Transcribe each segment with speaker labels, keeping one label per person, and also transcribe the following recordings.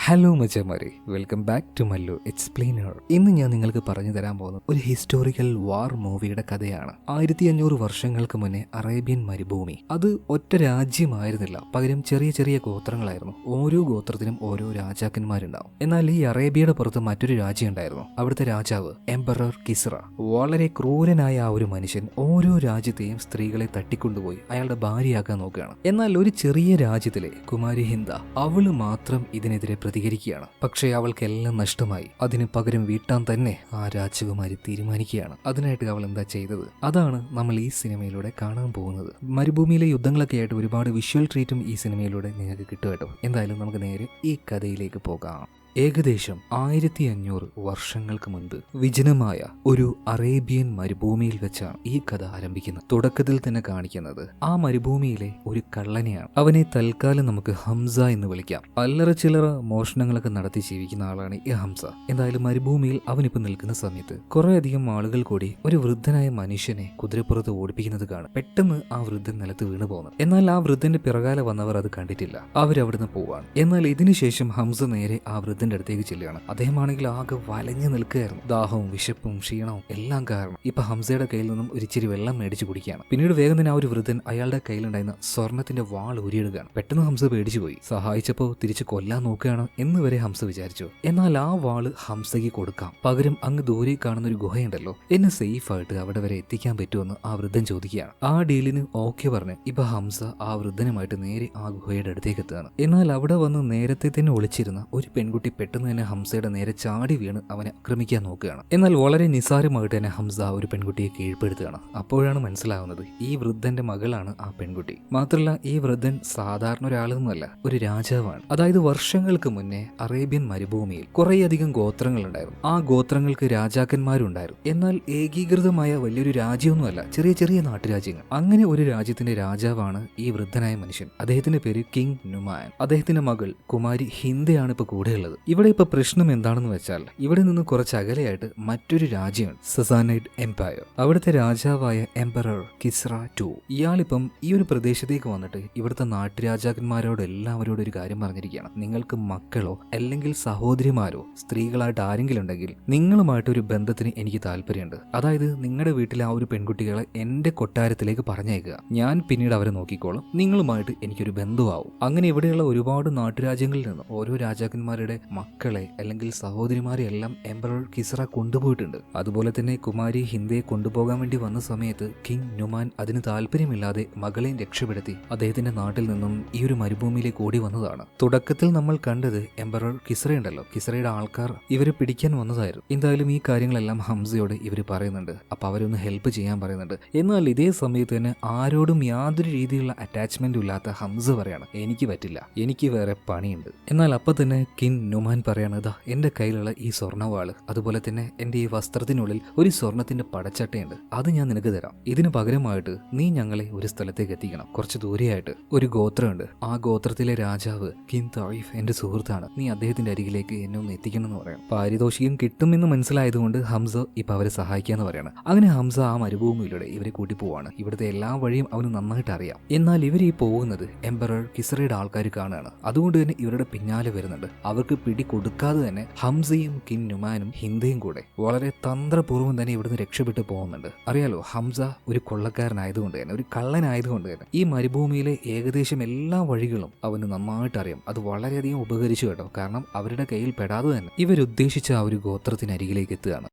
Speaker 1: Hello മച്ചമാരെ, welcome back to Mallu explainer. ഇന്ന് ഞാൻ നിങ്ങൾക്ക് പറഞ്ഞു തരാൻ പോകുന്നത് ഒരു ഹിസ്റ്റോറിക്കൽ വാർ മൂവിയുടെ കഥയാണ്. 1500 വർഷങ്ങൾക്ക് മുന്നേ അറേബ്യൻ മരുഭൂമി അത് ഒറ്റ രാജ്യമായിരുന്നില്ല, പകരം ചെറിയ ചെറിയ ഗോത്രങ്ങളായിരുന്നു. ഓരോ ഗോത്രത്തിനും ഓരോ രാജാക്കന്മാരുണ്ടാവും. എന്നാൽ ഈ അറേബ്യയുടെ പുറത്ത് മറ്റൊരു രാജ്യം ഉണ്ടായിരുന്നു. അവിടുത്തെ രാജാവ് എംപറർ കിസ്റ. വളരെ ക്രൂരനായ ആ ഒരു മനുഷ്യൻ ഓരോ രാജ്യത്തെയും സ്ത്രീകളെ തട്ടിക്കൊണ്ടുപോയി അയാളുടെ ഭാര്യയാക്കാൻ നോക്കുകയാണ്. എന്നാൽ ഒരു ചെറിയ രാജ്യത്തിലെ കുമാരി ഹിന്ദ, അവള് മാത്രം ഇതിനെതിരെ പ്രതികരിക്കുകയാണ്. പക്ഷേ അവൾക്കെല്ലാം നഷ്ടമായി. അതിന് പകരം വീട്ടാൻ തന്നെ ആ രാജകുമാരി തീരുമാനിക്കുകയാണ്. അതിനായിട്ട് അവൾ എന്താ ചെയ്തത്? അതാണ് നമ്മൾ ഈ സിനിമയിലൂടെ കാണാൻ പോകുന്നത്. മരുഭൂമിയിലെ യുദ്ധങ്ങളൊക്കെ ആയിട്ട് ഒരുപാട് വിഷ്വൽ ട്രീറ്റും ഈ സിനിമയിലൂടെ നിങ്ങൾക്ക് കിട്ടും കേട്ടോ. എന്തായാലും നമുക്ക് നേരെ ഈ കഥയിലേക്ക് പോകാം. ഏകദേശം 1500 വർഷങ്ങൾക്ക് മുൻപ് വിജനമായ ഒരു അറേബ്യൻ മരുഭൂമിയിൽ വെച്ചാണ് ഈ കഥ ആരംഭിക്കുന്നത്. തുടക്കത്തിൽ തന്നെ കാണിക്കുന്നത് ആ മരുഭൂമിയിലെ ഒരു കള്ളനെയാണ്. അവനെ തൽക്കാലം നമുക്ക് ഹംസ എന്ന് വിളിക്കാം. അല്ലറ ചില്ലറ മോഷണങ്ങളൊക്കെ നടത്തി ജീവിക്കുന്ന ആളാണ് ഈ ഹംസ. എന്തായാലും മരുഭൂമിയിൽ അവനിപ്പോ നിൽക്കുന്ന സമയത്ത് കുറെ അധികം ആളുകൾ കൂടി ഒരു വൃദ്ധനായ മനുഷ്യനെ കുതിരപ്പുറത്ത് ഓടിപ്പിക്കുന്നത് കാണും. പെട്ടെന്ന് ആ വൃദ്ധൻ നിലത്ത് വീണു പോകുന്നു. എന്നാൽ ആ വൃദ്ധന്റെ പിറകാലെ വന്നവർ അത് കണ്ടിട്ടില്ല. അവരവിടുന്ന് പോവാണ്. എന്നാൽ ഇതിനുശേഷം ഹംസ നേരെ ആ വൃദ്ധന്റെ അടുത്തേക്ക് ചെല്ലുകയാണ്. അദ്ദേഹമാണെങ്കിൽ ആകെ വലഞ്ഞു നിൽക്കുകയായിരുന്നു. ദാഹവും വിശപ്പും ക്ഷീണവും എല്ലാം കാരണം ഇപ്പൊ ഹംസയുടെ കയ്യിൽ നിന്നും ഒരിച്ചിരി വെള്ളം മേടിച്ചു കുടിക്കുകയാണ്. പിന്നീട് വേഗം തന്നെ ആ ഒരു വൃദ്ധൻ അയാളുടെ കയ്യിലുണ്ടായിരുന്ന സ്വർണത്തിന്റെ വാൾ ഊരിയിടുകയാണ്. പെട്ടെന്ന് ഹംസ പേടിച്ചു പോയി. സഹായിച്ചപ്പോ തിരിച്ചു കൊല്ലാൻ നോക്കുകയാണ് എന്ന് വരെ ഹംസ വിചാരിച്ചു. എന്നാൽ ആ വാള് ഹംസയ്ക്ക് കൊടുക്കാം, പകരം അങ്ങ് ദൂരെ കാണുന്ന ഒരു ഗുഹയുണ്ടല്ലോ, എന്നെ സേഫ് ആയിട്ട് അവിടെ വരെ എത്തിക്കാൻ പറ്റുമെന്ന് ആ വൃദ്ധൻ ചോദിക്കുകയാണ്. ആ ഡീലിന് ഓക്കെ പറഞ്ഞ് ഇപ്പൊ ഹംസ ആ വൃദ്ധനുമായിട്ട് നേരെ ആ ഗുഹയുടെ അടുത്തേക്ക് എത്തുകയാണ്. എന്നാൽ അവിടെ വന്ന് നേരത്തെ തന്നെ ഒളിച്ചിരുന്ന ഒരു പെൺകുട്ടി പെട്ടെന്ന് തന്നെ ഹംസയുടെ നേരെ ചാടി വീണ് അവനെ ആക്രമിക്കാൻ നോക്കുകയാണ്. എന്നാൽ വളരെ നിസ്സാരമായിട്ട് തന്നെ ഹംസ ഒരു പെൺകുട്ടിയെ കീഴ്പ്പെടുത്തുകയാണ്. അപ്പോഴാണ് മനസ്സിലാവുന്നത് ഈ വൃദ്ധന്റെ മകളാണ് ആ പെൺകുട്ടി. മാത്രമല്ല ഈ വൃദ്ധൻ സാധാരണ ഒരാളൊന്നുമല്ല, ഒരു രാജാവാണ്. അതായത് വർഷങ്ങൾക്ക് മുന്നേ അറേബ്യൻ മരുഭൂമിയിൽ കുറേയധികം ഗോത്രങ്ങൾ ഉണ്ടായിരുന്നു. ആ ഗോത്രങ്ങൾക്ക് രാജാക്കന്മാരുണ്ടായിരുന്നു. എന്നാൽ ഏകീകൃതമായ വലിയൊരു രാജ്യമൊന്നുമല്ല, ചെറിയ ചെറിയ നാട്ടുരാജ്യങ്ങൾ. അങ്ങനെ ഒരു രാജ്യത്തിന്റെ രാജാവാണ് ഈ വൃദ്ധനായ മനുഷ്യൻ. അദ്ദേഹത്തിന്റെ പേര് കിങ് നുമാൻ. അദ്ദേഹത്തിന്റെ മകൾ കുമാരി ഹിന്ദയാണ് ഇപ്പൊ കൂടെയുള്ളത്. ഇവിടെ ഇപ്പൊ പ്രശ്നം എന്താണെന്ന് വെച്ചാൽ ഇവിടെ നിന്ന് കുറച്ച് അകലെയായിട്ട് മറ്റൊരു രാജ്യമാണ് സസാനൈഡ് എംപയർ. അവിടുത്തെ രാജാവായ എംപറർ കിസ്റ ടു. ഇയാളിപ്പം ഈ ഒരു പ്രദേശത്തേക്ക് വന്നിട്ട് ഇവിടുത്തെ നാട്ടുരാജാക്കന്മാരോട് എല്ലാവരോടും ഒരു കാര്യം പറഞ്ഞിരിക്കുകയാണ്. നിങ്ങൾക്ക് മക്കളോ അല്ലെങ്കിൽ സഹോദരിമാരോ സ്ത്രീകളായിട്ട് ആരെങ്കിലും ഉണ്ടെങ്കിൽ നിങ്ങളുമായിട്ട് ഒരു ബന്ധത്തിന് എനിക്ക് താല്പര്യമുണ്ട്. അതായത് നിങ്ങളുടെ വീട്ടിലെ ആ ഒരു പെൺകുട്ടികളെ എന്റെ കൊട്ടാരത്തിലേക്ക് പറഞ്ഞേക്കുക. ഞാൻ പിന്നീട് അവരെ നോക്കിക്കോളും. നിങ്ങളുമായിട്ട് എനിക്കൊരു ബന്ധുവാവും. അങ്ങനെ ഇവിടെയുള്ള ഒരുപാട് നാട്ടുരാജ്യങ്ങളിൽ നിന്നും ഓരോ രാജാക്കന്മാരുടെ മക്കളെ അല്ലെങ്കിൽ സഹോദരിമാരെ എല്ലാം എംപറർ കിസ്റ കൊണ്ടുപോയിട്ടുണ്ട്. അതുപോലെ തന്നെ കുമാരി ഹിന്ദയെ കൊണ്ടുപോകാൻ വേണ്ടി വന്ന സമയത്ത് കിങ് നുമാൻ അതിന് താല്പര്യമില്ലാതെ മകളെയും രക്ഷപ്പെടുത്തി അദ്ദേഹത്തിന്റെ നാട്ടിൽ നിന്നും ഈ ഒരു മരുഭൂമിയിലേക്ക് ഓടി വന്നതാണ്. തുടക്കത്തിൽ നമ്മൾ കണ്ടത് എംപറർ കിസ്റയുണ്ടല്ലോ, കിസ്റയുടെ ആൾക്കാർ ഇവരെ പിടിക്കാൻ വന്നതായിരുന്നു. എന്തായാലും ഈ കാര്യങ്ങളെല്ലാം ഹംസയോട് ഇവർ പറയുന്നുണ്ട്. അപ്പൊ അവരൊന്ന് ഹെൽപ്പ് ചെയ്യാൻ പറയുന്നുണ്ട്. എന്നാൽ ഇതേ സമയത്ത് തന്നെ ആരോടും യാതൊരു രീതിയിലുള്ള അറ്റാച്ച്മെന്റും ഇല്ലാത്ത ഹംസ പറയാണ്, എനിക്ക് പറ്റില്ല, എനിക്ക് വേറെ പണിയുണ്ട്. എന്നാൽ അപ്പൊ തന്നെ കിങ് നുമാൻ പറയാണ്, ഇതാ എന്റെ കയ്യിലുള്ള ഈ സ്വർണ്ണവാള്, അതുപോലെ തന്നെ എന്റെ ഈ വസ്ത്രത്തിനുള്ളിൽ ഒരു സ്വർണത്തിന്റെ പടച്ചട്ടയുണ്ട്, അത് ഞാൻ നിനക്ക് തരാം. ഇതിന് പകരമായിട്ട് നീ ഞങ്ങളെ ഒരു സ്ഥലത്തേക്ക് എത്തിക്കണം. കുറച്ച് ദൂരെയായിട്ട് ഒരു ഗോത്രമുണ്ട്. ആ ഗോത്രത്തിലെ രാജാവ് കിങ് തായിഫ് എന്റെ സുഹൃത്താണ്. നീ അദ്ദേഹത്തിന്റെ അരികിലേക്ക് എന്നെ ഒന്ന് എത്തിക്കണം എന്ന് പറയാം. പാരിതോഷികം കിട്ടുമെന്ന് മനസ്സിലായതുകൊണ്ട് ഹംസ ഇപ്പൊ അവരെ സഹായിക്കാന്ന് പറയാണ്. അങ്ങനെ ഹംസ ആ മരുഭൂമിയിലൂടെ ഇവരെ കൂട്ടി പോവാണ്. ഇവിടുത്തെ എല്ലാ വഴിയും അവന് നന്നായിട്ട് അറിയാം. എന്നാൽ ഇവർ ഈ പോകുന്നത് എംപറർ കിസ്റയുടെ ആൾക്കാർ കാണുകയാണ്. അതുകൊണ്ട് തന്നെ ഇവരുടെ പിന്നാലെ വരുന്നുണ്ട്. അവർക്ക് പിടി കൊടുക്കാതെ തന്നെ ഹംസയും കിങ് നുമാനും ഹിന്ദയും കൂടെ വളരെ തന്ത്രപൂർവ്വം തന്നെ ഇവിടുന്ന് രക്ഷപ്പെട്ടു പോകുന്നുണ്ട്. അറിയാലോ, ഹംസ ഒരു കൊള്ളക്കാരനായതുകൊണ്ട് തന്നെ, ഒരു കള്ളനായതുകൊണ്ട് തന്നെ ഈ മരുഭൂമിയിലെ ഏകദേശം എല്ലാ വഴികളും അവന് നന്നായിട്ട് അറിയാം. അത് വളരെയധികം ഉപകരിച്ചു കേട്ടോ. കാരണം അവരുടെ കയ്യിൽ പെടാതെ തന്നെ ഇവരുദ്ദേശിച്ച ആ ഒരു ഗോത്രത്തിനരികിലേക്ക് എത്തുകയാണ്.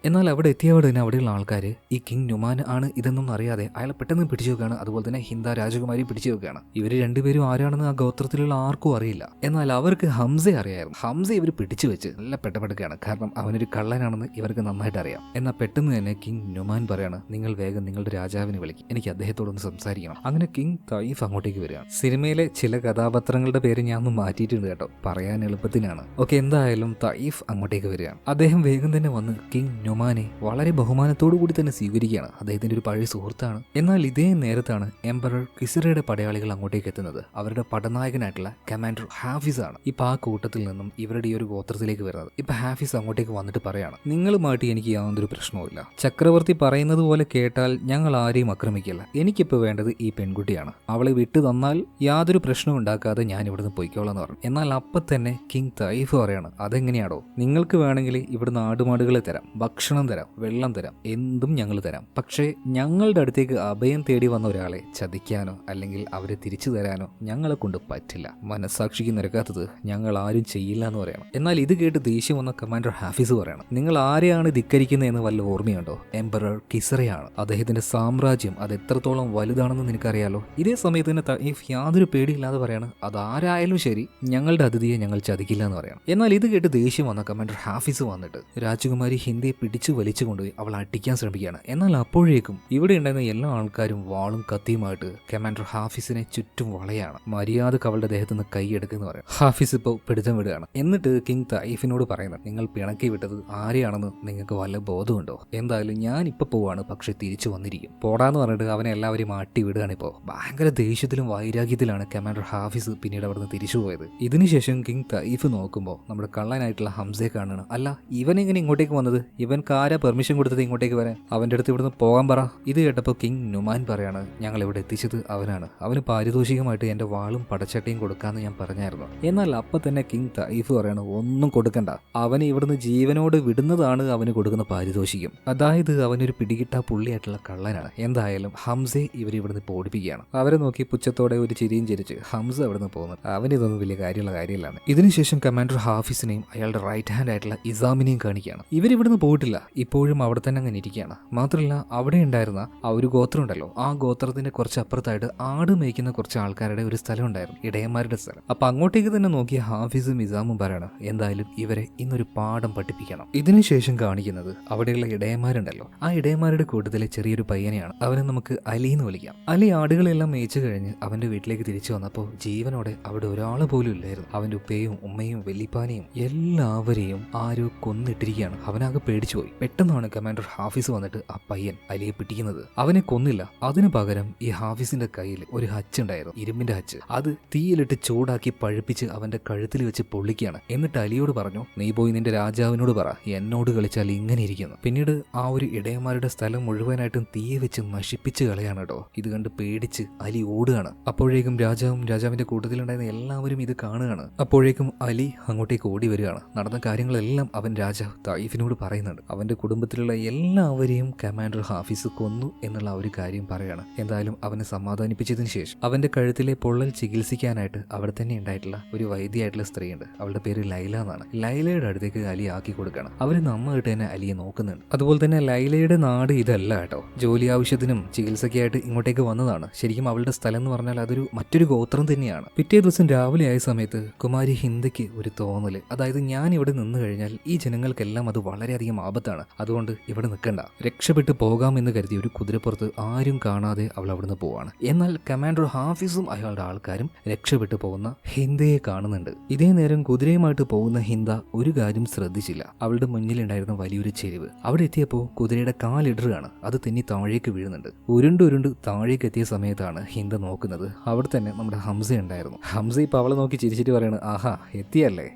Speaker 1: എന്നാൽ അവിടെ എത്തിയവിടെ തന്നെ അവിടെയുള്ള ആൾക്കാർ ഈ കിങ് നുമാൻ ആണ് ഇതൊന്നും അറിയാതെ അയാളെ പെട്ടെന്ന് പിടിച്ചു വെക്കുകയാണ്. അതുപോലെ തന്നെ ഹിന്ദ രാജകുമാരി പിടിച്ചു വെക്കുകയാണ്. ഇവർ രണ്ടുപേരും ആരാണെന്ന് ആ ഗോത്രത്തിലുള്ള ആർക്കും അറിയില്ല. എന്നാൽ അവർക്ക് ഹംസയെ അറിയായിരുന്നു. ഹംസ ഇവർ പിടിച്ചു വെച്ച് നല്ല പെട്ടപ്പെടുക്കുകയാണ്. കാരണം അവനൊരു കള്ളനാണെന്ന് ഇവർക്ക് നന്നായിട്ട് അറിയാം. എന്നാൽ പെട്ടെന്ന് തന്നെ കിങ് നുമാൻ പറയാണ്, നിങ്ങൾ വേഗം നിങ്ങളുടെ രാജാവിനെ വിളിക്കും, എനിക്ക് അദ്ദേഹത്തോടൊന്ന് സംസാരിക്കണം. അങ്ങനെ കിങ് തായിഫ് അങ്ങോട്ടേക്ക് വരികയാണ്. സിനിമയിലെ ചില കഥാപാത്രങ്ങളുടെ പേര് ഞാൻ ഒന്ന് മാറ്റിയിട്ടുണ്ട് കേട്ടോ, പറയാൻ എളുപ്പത്തിനാണ്. ഓക്കെ, എന്തായാലും തായിഫ് അങ്ങോട്ടേക്ക് വരികയാണ്. അദ്ദേഹം വേഗം തന്നെ വന്ന് കിങ് നുമാനെ വളരെ ബഹുമാനത്തോടു കൂടി തന്നെ സ്വീകരിക്കുകയാണ്. അദ്ദേഹത്തിന്റെ ഒരു പഴയ സുഹൃത്താണ്. എന്നാൽ ഇതേ നേരത്താണ് എംപറർ കിസറയുടെ പടയാളികൾ അങ്ങോട്ടേക്ക് എത്തുന്നത്. അവരുടെ പടനായകനായിട്ടുള്ള കമാൻഡർ ഹാഫിസ് ആണ് ഇപ്പൊ ആ കൂട്ടത്തിൽ നിന്നും ഇവരുടെ ഈ ഒരു ഗോത്രത്തിലേക്ക് വരുന്നത്. ഇപ്പൊ ഹാഫിസ് അങ്ങോട്ടേക്ക് വന്നിട്ട് പറയാണ്, നിങ്ങളുമായിട്ട് എനിക്ക് യാതൊരു പ്രശ്നവുമില്ല. ചക്രവർത്തി പറയുന്നത് പോലെ കേട്ടാൽ ഞങ്ങൾ ആരെയും ആക്രമിക്കില്ല. എനിക്കിപ്പോ വേണ്ടത് ഈ പെൺകുട്ടിയാണ്. അവളെ വിട്ടു തന്നാൽ യാതൊരു പ്രശ്നവും ഉണ്ടാക്കാതെ ഞാൻ ഇവിടുന്ന് പൊയ്ക്കോളാം എന്ന് പറഞ്ഞു. എന്നാൽ അപ്പം തന്നെ കിങ് തൈഫ് പറയാണ്, അതെങ്ങനെയാണോ? നിങ്ങൾക്ക് വേണമെങ്കിൽ ഇവിടുന്ന് ആടുമാടുകളെ തരാം, ഭക്ഷണം തരാം, വെള്ളം തരാം, എന്തും ഞങ്ങൾ തരാം. പക്ഷേ ഞങ്ങളുടെ അടുത്തേക്ക് അഭയം തേടി വന്ന ഒരാളെ ചതിക്കാനോ അല്ലെങ്കിൽ അവരെ തിരിച്ചു തരാനോ ഞങ്ങളെ കൊണ്ട് പറ്റില്ല. മനസ്സാക്ഷിക്ക് നിരക്കാത്തത് ഞങ്ങൾ ആരും ചെയ്യില്ല എന്ന് പറയണം. എന്നാൽ ഇത് കേട്ട് ദേഷ്യം വന്ന കമാൻഡർ ഹാഫിസ് പറയണം, നിങ്ങൾ ആരെയാണ് ധിക്കരിക്കുന്നത് എന്ന് വല്ല ഓർമ്മയുണ്ടോ? എംപറർ കിസറയാണ്. അദ്ദേഹത്തിന്റെ സാമ്രാജ്യം അത് എത്രത്തോളം വലുതാണെന്ന് നിനക്കറിയാലോ. ഇതേ സമയത്ത് തന്നെ തൈഫ് യാതൊരു പേടിയില്ലാതെ പറയാണ്, അതാരായാലും ശരി ഞങ്ങളുടെ അതിഥിയെ ഞങ്ങൾ ചതിക്കില്ല എന്ന് പറയണം. എന്നാൽ ഇത് കേട്ട് ദേഷ്യം വന്ന കമാൻഡർ ഹാഫിസ് വന്നിട്ട് രാജകുമാരി ഹിന്ദയെ പിടിച്ചു വലിച്ചു കൊണ്ടുപോയി അവൾ അടിക്കാൻ ശ്രമിക്കുകയാണ്. എന്നാൽ അപ്പോഴേക്കും ഇവിടെ ഉണ്ടായിരുന്ന എല്ലാ ആൾക്കാരും വാളും കത്തിയുമായിട്ട് കമാൻഡർ ഹാഫിസിനെ ചുറ്റും വളയാണ്. മര്യാദക്ക് അവളുടെ ദേഹത്ത് നിന്ന് കൈയെടുക്കുന്ന പറയാം. ഹാഫിസ് ഇപ്പോൾ പിടുത്തം വിടുകയാണ്. എന്നിട്ട് കിങ് തൈഫിനോട് പറയുന്നത്, നിങ്ങൾ പിണക്കി വിട്ടത് ആരെയാണെന്ന് നിങ്ങൾക്ക് വല്ല ബോധമുണ്ടോ? എന്തായാലും ഞാൻ ഇപ്പൊ പോവാണ്, പക്ഷെ തിരിച്ചു വന്നിരിക്കും. പോടാന്ന് പറഞ്ഞിട്ട് അവനെ എല്ലാവരും മാറ്റി വിടുകയാണ്. ഇപ്പോൾ ഭയങ്കര ദേഷ്യത്തിലും വൈരാഗ്യത്തിലാണ് കമാൻഡർ ഹാഫിസ് പിന്നീട് അവിടുന്ന് തിരിച്ചു പോയത്. ഇതിനുശേഷം കിങ് തൈഫ് നോക്കുമ്പോൾ നമ്മുടെ കള്ളനായിട്ടുള്ള ഹംസയെ കാണണം. അല്ല, ഇവൻ എങ്ങനെ ഇങ്ങോട്ടേക്ക് വന്നത്? ഇവൻക്ക് ആരാ പെർമിഷൻ കൊടുത്തത് ഇങ്ങോട്ടേക്ക് വരാൻ? അവന്റെ അടുത്ത് ഇവിടുന്ന് പോകാൻ പറ. ഇത് കേട്ടപ്പോൾ കിങ് നുമാൻ പറയാണ്, ഞങ്ങൾ ഇവിടെ എത്തിച്ചത് അവനാണ്. അവന് പാരിതോഷികമായിട്ട് എന്റെ വാളും പടച്ചട്ടയും കൊടുക്കാന്ന് ഞാൻ പറഞ്ഞായിരുന്നു. എന്നാൽ അപ്പൊ തന്നെ കിങ് തൈഫ് പറയാണ്, ഒന്നും കൊടുക്കണ്ട, അവനെ ഇവിടുന്ന് ജീവനോട് വിടുന്നതാണ് അവന് കൊടുക്കുന്ന പാരിതോഷികം. അതായത് അവനൊരു പിടികിട്ടാ പുള്ളിയായിട്ടുള്ള കള്ളനാണ്. എന്തായാലും ഹംസയെ ഇവരിവിടുന്ന് പോടിപ്പിക്കുകയാണ്. അവരെ നോക്കി പുച്ഛത്തോടെ ഒരു ചിരിയും ചിരിച്ച് ഹംസ അവിടുന്ന് പോകുന്നത്. അവനിതൊന്നും വലിയ കാര്യമുള്ള കാര്യമില്ലാണ്. ഇതിനുശേഷം കമാൻഡർ ഹാഫിസിനെയും അയാളുടെ റൈറ്റ് ഹാൻഡ് ആയിട്ടുള്ള ഇസാമിനെയും കാണിക്കുകയാണ്. ഇവരിവിടുന്ന് പോയിട്ടില്ല, ഇപ്പോഴും അവിടെ തന്നെ അങ്ങനെ ഇരിക്കുകയാണ്. മാത്രമല്ല അവിടെ ഉണ്ടായിരുന്ന ആ ഒരു ഗോത്രം ഉണ്ടല്ലോ, ആ ഗോത്രത്തിന്റെ കുറച്ച് അപ്പുറത്തായിട്ട് ആട് മേയ്ക്കുന്ന കുറച്ച് ആൾക്കാരുടെ ഒരു സ്ഥലം ഉണ്ടായിരുന്നു, ഇടയന്മാരുടെ സ്ഥലം. അപ്പൊ അങ്ങോട്ടേക്ക് തന്നെ നോക്കിയ ഹാഫിസും ഇസാമും പറയാണ്, എന്തായാലും ഇവരെ ഇന്നൊരു പാഠം പഠിപ്പിക്കണം. ഇതിനുശേഷം കാണിക്കുന്നത് അവിടെയുള്ള ഇടയന്മാരുണ്ടല്ലോ, ആ ഇടയന്മാരുടെ കൂട്ടത്തിലെ ചെറിയൊരു പയ്യനെയാണ്. അവനെ നമുക്ക് അലി എന്ന് വിളിക്കാം. അലി ആടുകളെല്ലാം മേയിച്ചു കഴിഞ്ഞ് അവന്റെ വീട്ടിലേക്ക് തിരിച്ചു വന്നപ്പോൾ ജീവനോടെ അവിടെ ഒരാൾ പോലും ഇല്ലായിരുന്നു. അവന്റെ ഉപ്പയും ഉമ്മയും വെല്ലിപ്പാനെയും എല്ലാവരെയും ആരോ കൊന്നിട്ടിരിക്കുകയാണ്. അവനാകെ പേടിച്ചു പോയി. പെട്ടെന്നാണ് കമാൻഡർ ഹാഫിസ് വന്നിട്ട് ആ പയ്യൻ അലിയെ പിടിക്കുന്നത്. അവനെ കൊന്നില്ല, അതിനു പകരം ഈ ഹാഫിസിന്റെ കയ്യിൽ ഒരു ഹച്ച് ഉണ്ടായിരുന്നു, ഇരുമ്പിന്റെ ഹച്ച്. അത് തീയിലിട്ട് ചൂടാക്കി പഴുപ്പിച്ച് അവന്റെ കഴുത്തിൽ വെച്ച് പൊള്ളിക്കുകയാണ്. എന്നിട്ട് അലിയോട് പറഞ്ഞു, നീ പോയി നിന്റെ രാജാവിനോട് പറ, എന്നോട് കളിച്ചാൽ ഇങ്ങനെ ഇരിക്കുന്നു. പിന്നീട് ആ ഒരു ഇടയന്മാരുടെ സ്ഥലം മുഴുവനായിട്ടും തീയെ വെച്ച് നശിപ്പിച്ച് കളയാണ് കേട്ടോ. ഇത് കണ്ട് പേടിച്ച് അലി ഓടുകയാണ്. അപ്പോഴേക്കും രാജാവും രാജാവിന്റെ കൂട്ടത്തിലുണ്ടായിരുന്ന എല്ലാവരും ഇത് കാണുകയാണ്. അപ്പോഴേക്കും അലി അങ്ങോട്ടേക്ക് ഓടി വരികയാണ്. നടന്ന കാര്യങ്ങളെല്ലാം അവൻ രാജാവ് തൈഫിനോട് പറയുന്നുണ്ട്. അവന്റെ കുടുംബത്തിലുള്ള എല്ലാവരെയും കമാൻഡർ ഹാഫിസ് കൊന്നു എന്നുള്ള ഒരു കാര്യം പറയാണ്. എന്തായാലും അവനെ സമാധാനിപ്പിച്ചതിന് ശേഷം അവന്റെ കഴുത്തിലെ പൊള്ളൽ ചികിത്സിക്കാനായിട്ട് അവിടെ തന്നെ ഉണ്ടായിട്ടുള്ള ഒരു വൈദ്യയായിട്ടുള്ള സ്ത്രീയുണ്ട്. അവളുടെ പേര് ലൈല എന്നാണ്. ലൈലയുടെ അടുത്തേക്ക് അലി ആക്കി കൊടുക്കണം. അവര് നന്നായിട്ട് തന്നെ അലിയെ നോക്കുന്നുണ്ട്. അതുപോലെ തന്നെ ലൈലയുടെ നാട് ഇതല്ല കേട്ടോ, ജോലി ആവശ്യത്തിനും ചികിത്സയ്ക്കായിട്ട് ഇങ്ങോട്ടേക്ക് വന്നതാണ്. ശരിക്കും അവളുടെ സ്ഥലം എന്ന് പറഞ്ഞാൽ അതൊരു മറ്റൊരു ഗോത്രം തന്നെയാണ്. പിറ്റേ ദിവസം രാവിലെ ആയ സമയത്ത് കുമാരി ഹിന്ദയ്ക്ക് ഒരു തോന്നല്, അതായത് ഞാൻ ഇവിടെ നിന്ന് കഴിഞ്ഞാൽ ഈ ജനങ്ങൾക്കെല്ലാം അത് വളരെയധികം ആപത്താണ്, അതുകൊണ്ട് ഇവിടെ നിൽക്കണ്ട, രക്ഷപ്പെട്ടു പോകാമെന്ന് കരുതി ഒരു കുതിരപ്പുറത്ത് ആരും കാണാതെ അവൾ അവിടുന്ന് പോവാണ്. എന്നാൽ കമാൻഡർ ഹാഫിസും അയാളുടെ ആൾക്കാരും രക്ഷപ്പെട്ടു പോകുന്ന ഹിന്ദയെ കാണുന്നുണ്ട്. ഇതേ നേരം കുതിരയുമായിട്ട് പോകുന്ന ഹിന്ദ ഒരു കാര്യം ശ്രദ്ധിച്ചില്ല. അവളുടെ മുന്നിലുണ്ടായിരുന്ന വലിയൊരു ചെരിവ്. അവിടെ എത്തിയപ്പോൾ കുതിരയുടെ കാലിടറുകയാണ്. അത് തെന്നി താഴേക്ക് വീഴുന്നുണ്ട്. ഉരുണ്ട് താഴേക്ക് എത്തിയ സമയത്താണ് ഹിന്ദ നോക്കുന്നത്. അവിടെ തന്നെ നമ്മുടെ ഹംസ ഉണ്ടായിരുന്നു. ഹംസ ഇപ്പൊ അവളെ നോക്കി ചിരിച്ചിട്ട് പറയാണ്, ആഹാ എത്തിയല്ലേ,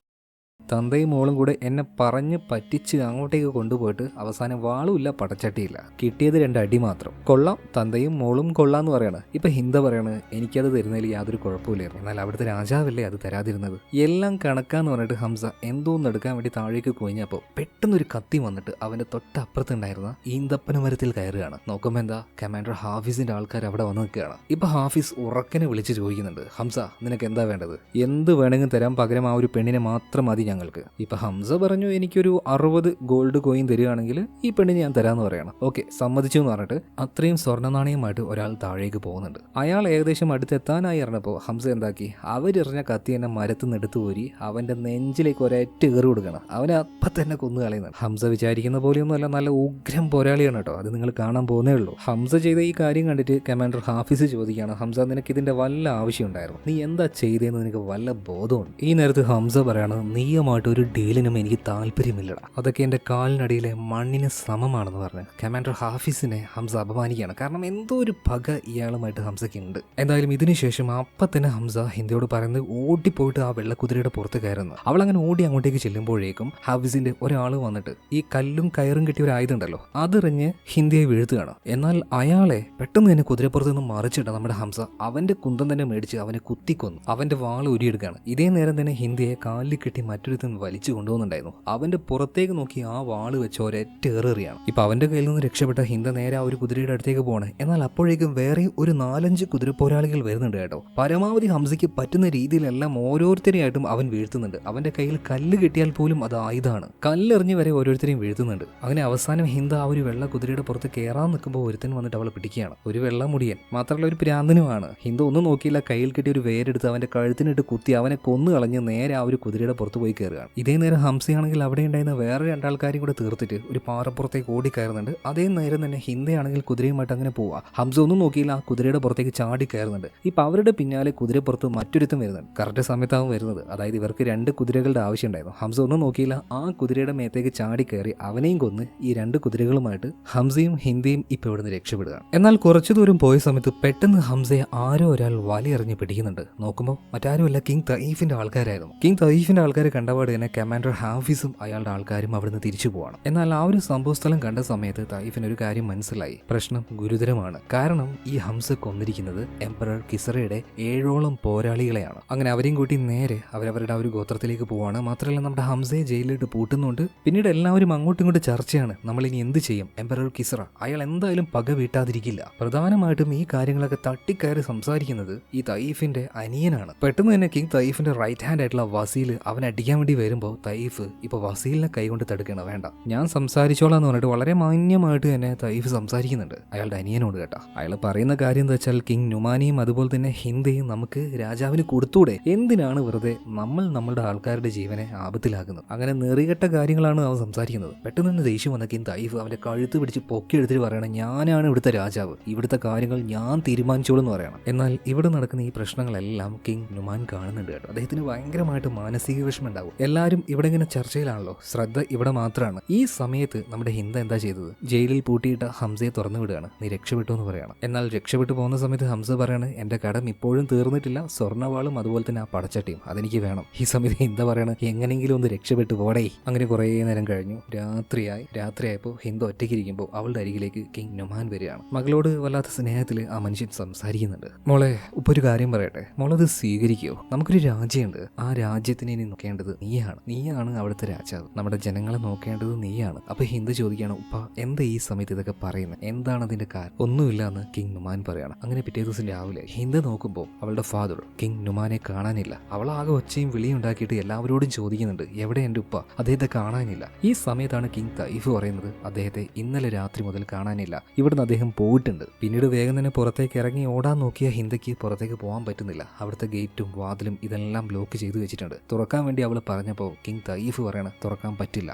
Speaker 1: തന്തയും മോളും കൂടെ എന്നെ പറഞ്ഞ് പറ്റിച്ച് അങ്ങോട്ടേക്ക് കൊണ്ടുപോയിട്ട് അവസാനം വാളുമില്ല പടച്ചട്ടിയില്ല, കിട്ടിയത് 2 അടി മാത്രം. കൊള്ളാം, തന്തയും മോളും കൊള്ളാന്ന് പറയാണ്. ഇപ്പൊ ഹിന്ദ പറയാണ്, എനിക്കത് തരുന്നതിൽ യാതൊരു കുഴപ്പമില്ലായിരുന്നു, എന്നാൽ അവിടുത്തെ രാജാവല്ലേ അത് തരാതിരുന്നത്. എല്ലാം കണക്കാന്ന് പറഞ്ഞിട്ട് ഹംസ എന്തോന്ന് എടുക്കാൻ വേണ്ടി താഴേക്ക് കൊഴിഞ്ഞപ്പോൾ പെട്ടെന്നൊരു കത്തി വന്നിട്ട് അവന്റെ തൊട്ടപ്പുറത്തുണ്ടായിരുന്ന ഈന്തപ്പന മരത്തിൽ കയറുകയാണ്. നോക്കുമ്പോ എന്താ, കമാൻഡർ ഹാഫിസിന്റെ ആൾക്കാർ അവിടെ വന്ന് നിൽക്കുകയാണ്. ഇപ്പൊ ഹാഫിസ് ഉറക്കനെ വിളിച്ച് ചോദിക്കുന്നുണ്ട്, ഹംസ നിനക്ക് എന്താ വേണ്ടത്? എന്ത് വേണമെങ്കിലും തരാൻ, പകരം ആ ഒരു പെണ്ണിനെ മാത്രം മതി ഞങ്ങൾക്ക്. ഇപ്പൊ ഹംസ പറഞ്ഞു, എനിക്കൊരു 60 ഗോൾഡ് കോയിൻ തരികയാണെങ്കിൽ ഈ പെണ്ണിന് ഞാൻ തരാന്ന് പറയണം. ഓക്കെ സമ്മതിച്ചു എന്ന് പറഞ്ഞിട്ട് അത്രയും സ്വർണ്ണ നാണയമായിട്ട് ഒരാൾ താഴേക്ക് പോകുന്നുണ്ട്. അയാൾ ഏകദേശം അടുത്തെത്താനായി ഇറങ്ങപ്പോൾ ഹംസ എന്താക്കി, അവരെറിഞ്ഞ കത്തി എന്നെ മരത്തിൽ നിന്ന് എടുത്തു പോരി അവന്റെ നെഞ്ചിലേക്ക് ഒരൊറ്റ കയറി കൊടുക്കണം. അവനെ അപ്പം തന്നെ കൊന്നു കളയുന്നത്. ഹംസ വിചാരിക്കുന്ന പോലെയൊന്നുമല്ല, നല്ല ഉഗ്രം പോരാളിയാണ് കേട്ടോ. അത് നിങ്ങൾ കാണാൻ പോകുന്നേ ഉള്ളൂ. ഹംസ ചെയ്ത ഈ കാര്യം കണ്ടിട്ട് കമാൻഡർ ഹാഫിസ് ചോദിക്കുകയാണ്, ഹംസ നിനക്ക് ഇതിന്റെ വല്ല ആവശ്യം ഉണ്ടായിരുന്നു? നീ എന്താ ചെയ്തതെന്ന് നിനക്ക് വല്ല ബോധമുണ്ട്? ഈ നേരത്ത് ഹംസ പറയാണ്, നീ വർഗീയമായിട്ട് ഒരു ഡീലിനും എനിക്ക് താല്പര്യമില്ലടാ. അതൊക്കെ എൻ്റെ കാലിനടിയിലെ മണ്ണിന് സമമാണെന്ന് പറഞ്ഞ് കമാൻഡർ ഹാഫിസിനെ ഹംസ അപമാനിക്കുകയാണ്. കാരണം എന്തോ ഒരു പക ഇയാളുമായിട്ട് ഹംസയ്ക്ക് ഉണ്ട്. എന്തായാലും ഇതിനുശേഷം അപ്പം തന്നെ ഹംസ ഹിന്ദയോട് പറയുന്നത് ഓടിപ്പോയിട്ട് ആ വെള്ളക്കുതിരയുടെ പുറത്ത് കയറുന്നു. അവൾ അങ്ങനെ ഓടി അങ്ങോട്ടേക്ക് ചെല്ലുമ്പോഴേക്കും ഹാഫിസിന്റെ ഒരാൾ വന്നിട്ട് ഈ കല്ലും കയറും കിട്ടിയ ഒരു ആയുധം ഉണ്ടല്ലോ അതെറിഞ്ഞ് ഹിന്ദിയെ വീഴ്ത്തുകയാണ്. എന്നാൽ അയാളെ പെട്ടെന്ന് തന്നെ കുതിരപ്പുറത്ത് നിന്ന് മറിച്ചിട്ട് നമ്മുടെ ഹംസ അവന്റെ കുന്തം തന്നെ മേടിച്ച് അവനെ കുത്തിക്കൊന്നു. അവന്റെ വാൾ ഉരിയെടുക്കുകയാണ്. ഇതേ നേരം തന്നെ ഹിന്ദിയെ കാലിൽ കെട്ടി മറ്റൊരുത്തൻ വലിച്ചു കൊണ്ടുപോകുന്നുണ്ടായിരുന്നു. അവന്റെ പുറത്തേക്ക് നോക്കി ആ വാള് വെച്ച് ഒരൊറ്റ ഏറിയാണ്. ഇപ്പൊ അവന്റെ കയ്യിൽ നിന്ന് രക്ഷപ്പെട്ട ഹിന്ദ നേരെ ആ ഒരു കുതിരയുടെ അടുത്തേക്ക് പോകണം. എന്നാൽ അപ്പോഴേക്കും വേറെ ഒരു 4-5 കുതിരപ്പോരാളികൾ വരുന്നുണ്ട് കേട്ടോ. പരമാവധി ഹംസയ്ക്ക് പറ്റുന്ന രീതിയിലെല്ലാം ഓരോരുത്തരെയായിട്ടും അവൻ വീഴ്ത്തുന്നുണ്ട്. അവന്റെ കയ്യിൽ കല്ല് കിട്ടിയാൽ പോലും അത് ആയുധമാണ്. കല്ലെറിഞ്ഞ് വരെ ഓരോരുത്തരെയും വീഴ്ത്തുന്നുണ്ട്. അങ്ങനെ അവസാനം ഹിന്ദ ആ ഒരു വെള്ള കുതിരയുടെ പുറത്ത് കയറാൻ നിൽക്കുമ്പോൾ ഒരുത്തൻ വന്നിട്ട് അവളെ പിടിക്കുകയാണ്. ഒരു വെള്ള മുടിയൻ, മാത്രമല്ല ഒരു പ്രാന്തനുമാണ്. ഹിന്ദ ഒന്നും നോക്കിയില്ല, കയ്യിൽ കിട്ടിയ ഒരു വേരെടുത്ത് അവന്റെ കഴുത്തിനിട്ട് കുത്തി അവനെ കൊന്നു കളഞ്ഞ് നേരെ ആ ഒരു കുതിരയുടെ പുറത്ത് പോയി കയറുകയാണ്. ഇതേ നേരം ഹംസയാണെങ്കിൽ അവിടെ ഉണ്ടായിരുന്ന വേറെ 2 ആൾക്കാരും കൂടെ തീർത്തിട്ട് ഒരു പാറപ്പുറത്തേക്ക് ഓടി കയറുന്നുണ്ട്. അതേ നേരം തന്നെ ഹിന്ദയാണെങ്കിൽ കുതിരയുമായിട്ട് അങ്ങനെ പോവാ. ഹംസ ഒന്നും നോക്കിയില്ല, ആ കുതിരയുടെ പുറത്തേക്ക് ചാടി കയറുന്നുണ്ട്. ഇപ്പൊ അവരുടെ പിന്നാലെ കുതിരപ്പുറത്ത് മറ്റൊരുത്തം വരുന്നുണ്ട്. കറക്റ്റ് സമയത്താവും വരുന്നത്. അതായത് ഇവർക്ക് 2 കുതിരകളുടെ ആവശ്യം ഉണ്ടായിരുന്നു. ഹംസ ഒന്നും നോക്കിയില്ല, ആ കുതിരയുടെ മേത്തേക്ക് ചാടി കയറി അവനെയും കൊന്ന് ഈ 2 കുതിരകളുമായിട്ട് ഹംസയും ഹിന്ദിയും ഇപ്പൊ ഇവിടുന്ന് രക്ഷപ്പെടുകയാണ്. എന്നാൽ കുറച്ചു ദൂരം പോയ സമയത്ത് പെട്ടെന്ന് ഹംസയെ ആരോ ഒരാൾ വലിയെറിഞ്ഞ് പിടിക്കുന്നുണ്ട്. നോക്കുമ്പോൾ മറ്റാരുമല്ല, കിങ് തയ്ഫിന്റെ ആൾക്കാരായിരുന്നു. കിങ് തയ്ഫിന്റെ ആൾക്കാരെ കണ്ടപാട് തന്നെ കമാൻഡർ ഹാഫിസും അയാളുടെ ആൾക്കാരും അവിടുന്ന് തിരിച്ചു പോവാണ്. എന്നാൽ ആ ഒരു സംഭവസ്ഥലം കണ്ട സമയത്ത് തയ്ഫിന് ഒരു കാര്യം മനസ്സിലായി. പ്രശ്നം ഗുരുതരമാണ്. കാരണം ഈ ഹംസ കൊന്നിരിക്കുന്നത് എംപറർ കിസറയുടെ 7ഓളം പോരാളികളെയാണ്. അങ്ങനെ അവരെയും കൂട്ടി നേരെ അവരവരുടെ ആ ഒരു ഗോത്രത്തിലേക്ക് പോവാണ്. മാത്രമല്ല നമ്മുടെ ഹംസയെ ജയിലിലിട്ട് പൂട്ടുന്നുണ്ട്. പിന്നീട് എല്ലാവരും അങ്ങോട്ടും ഇങ്ങോട്ടും ചർച്ചയാണ്. നമ്മൾ ഇനി എന്ത് ചെയ്യും? എംപറർ കിസറ അയാൾ എന്തായാലും പക വീട്ടാതിരിക്കില്ല. പ്രധാനമായിട്ടും ഈ കാര്യങ്ങളൊക്കെ തട്ടിക്കയറി സംസാരിക്കുന്നത് ഈ തയ്ഫിന്റെ അനിയനാണ്. പെട്ടെന്ന് തന്നെ കിങ് തയ്ഫിന്റെ റൈറ്റ് ഹാൻഡ് ആയിട്ടുള്ള വസീൽ അവൻ അടിക്കാൻ വേണ്ടി വരുമ്പോൾ തയ്ഫ് ഇപ്പൊ വസീലിനെ കൈകൊണ്ട് തടുക്കണം. വേണ്ട, ഞാൻ സംസാരിച്ചോളാം എന്ന് പറഞ്ഞിട്ട് വളരെ മാന്യമായിട്ട് തന്നെ തയ്ഫ് സംസാരിക്കുന്നുണ്ട് അയാളുടെ അനിയനോട്. കേട്ടോ, അയാൾ പറയുന്ന കാര്യം എന്താ വെച്ചാൽ കിങ് നുമാനിയും അതുപോലെ തന്നെ ഹിന്ദയും നമുക്ക് രാജാവിന് കൊടുത്തൂടെ? എന്തിനാണ് വെറുതെ നമ്മളുടെ ആൾക്കാരുടെ ജീവനെ ആപത്തിലാക്കുന്നത്? അങ്ങനെ നെറികെട്ട കാര്യങ്ങളാണ് അവൻ സംസാരിക്കുന്നത്. പെട്ടെന്ന് തന്നെ ദേഷ്യം വന്ന കിങ് തയ്ഫ് അവന്റെ കഴുത്ത് പിടിച്ച് പൊക്കി എടുത്തിട്ട് പറയണം, ഞാനാണ് ഇവിടുത്തെ രാജാവ്, ഇവിടുത്തെ കാര്യങ്ങൾ ഞാൻ തീരുമാനിച്ചോളൂ എന്ന് പറയണം. എന്നാൽ ഇവിടെ നടക്കുന്ന ഈ പ്രശ്നങ്ങളെല്ലാം കിങ് നുമാൻ കാണുന്നുണ്ട്. കേട്ടോ, അദ്ദേഹത്തിന് ഭയങ്കരമായിട്ട് മാനസിക വിഷമം ഉണ്ടാവും. എല്ലാവരും ഇവിടെ ഇങ്ങനെ ചർച്ചയിലാണല്ലോ, ശ്രദ്ധ ഇവിടെ മാത്രമാണ്. ഈ സമയത്ത് നമ്മുടെ ഹിന്ദ എന്താ ചെയ്തത്? ജയിലിൽ പൂട്ടിയിട്ട ഹംസയെ തുറന്നു വിടുകയാണ്. നീ രക്ഷപ്പെട്ടു എന്ന് പറയണം. എന്നാൽ രക്ഷപ്പെട്ടു പോകുന്ന സമയത്ത് ഹംസ പറയാണ്, എന്റെ കടം ഇപ്പോഴും തീർന്നിട്ടില്ല, സ്വർണ്ണവാളും അതുപോലെ തന്നെ ആ പടച്ചട്ടിയും അതെനിക്ക് വേണം. ഈ സമയത്ത് ഹിന്ദ പറയണ, എങ്ങനെയെങ്കിലും ഒന്ന് രക്ഷപ്പെട്ടു പോടേ. അങ്ങനെ കുറേ നേരം കഴിഞ്ഞു. രാത്രിയായപ്പോൾ ഹിന്ദ ഒറ്റയ്ക്കിരിക്കുമ്പോൾ അവളുടെ അരികിലേക്ക് കിങ് നുമാൻ വരികയാണ്. മകളോട് വല്ലാത്ത സ്നേഹത്തിൽ ആ മനുഷ്യൻ സംസാരിക്കുന്നുണ്ട്. മോളെ, ഇപ്പൊ ഒരു കാര്യം പറയട്ടെ, മോളത് സ്വീകരിക്കുമോ? നമുക്കൊരു രാജ്യമുണ്ട്, ആ രാജ്യത്തിനെ ഇനി നോക്കേണ്ടത് നീയാണ് അവിടുത്തെ രാജാവ്, നമ്മുടെ ജനങ്ങളെ നോക്കേണ്ടത് നീയാണ്. അപ്പൊ ഹിന്ദ ചോദിക്കുകയാണ്, ഉപ്പ എന്താ ഈ സമയത്ത് ഇതൊക്കെ പറയുന്നത്? എന്താണ് അതിന്റെ കാര്യം? ഒന്നുമില്ല എന്ന് കിങ് നുമാൻ പറയാണ്. അങ്ങനെ പിറ്റേ ദിവസം രാവിലെ ഹിന്ദ നോക്കുമ്പോൾ അവളുടെ ഫാദർ കിങ് നുമാനെ കാണാനില്ല. അവൾ ആകെ ഒച്ചയും വിളിയും ഉണ്ടാക്കിയിട്ട് എല്ലാവരോടും ചോദിക്കുന്നുണ്ട്, എവിടെ എൻ്റെ ഉപ്പ? അദ്ദേഹത്തെ കാണാനില്ല. ഈ സമയത്താണ് കിങ് തയ്ഫ് പറയുന്നത്, അദ്ദേഹത്തെ ഇന്നലെ രാത്രി മുതൽ കാണാനില്ല, ഇവിടുന്ന് അദ്ദേഹം പോയിട്ടുണ്ട്. പിന്നീട് വേഗം തന്നെ പുറത്തേക്ക് ഇറങ്ങി ഓടാൻ നോക്കിയ ഹിന്ദയ്ക്ക് പുറത്തേക്ക് പോകാൻ പറ്റുന്നില്ല. അവിടുത്തെ ഗേറ്റും വാതിലും ഇതെല്ലാം ബ്ലോക്ക് ചെയ്ത് വെച്ചിട്ടുണ്ട്. തുറക്കാൻ വേണ്ടി അവൾ പറഞ്ഞപ്പോൾ കിങ് തയ്ഫ് പറയണ, തുറക്കാൻ പറ്റില്ല,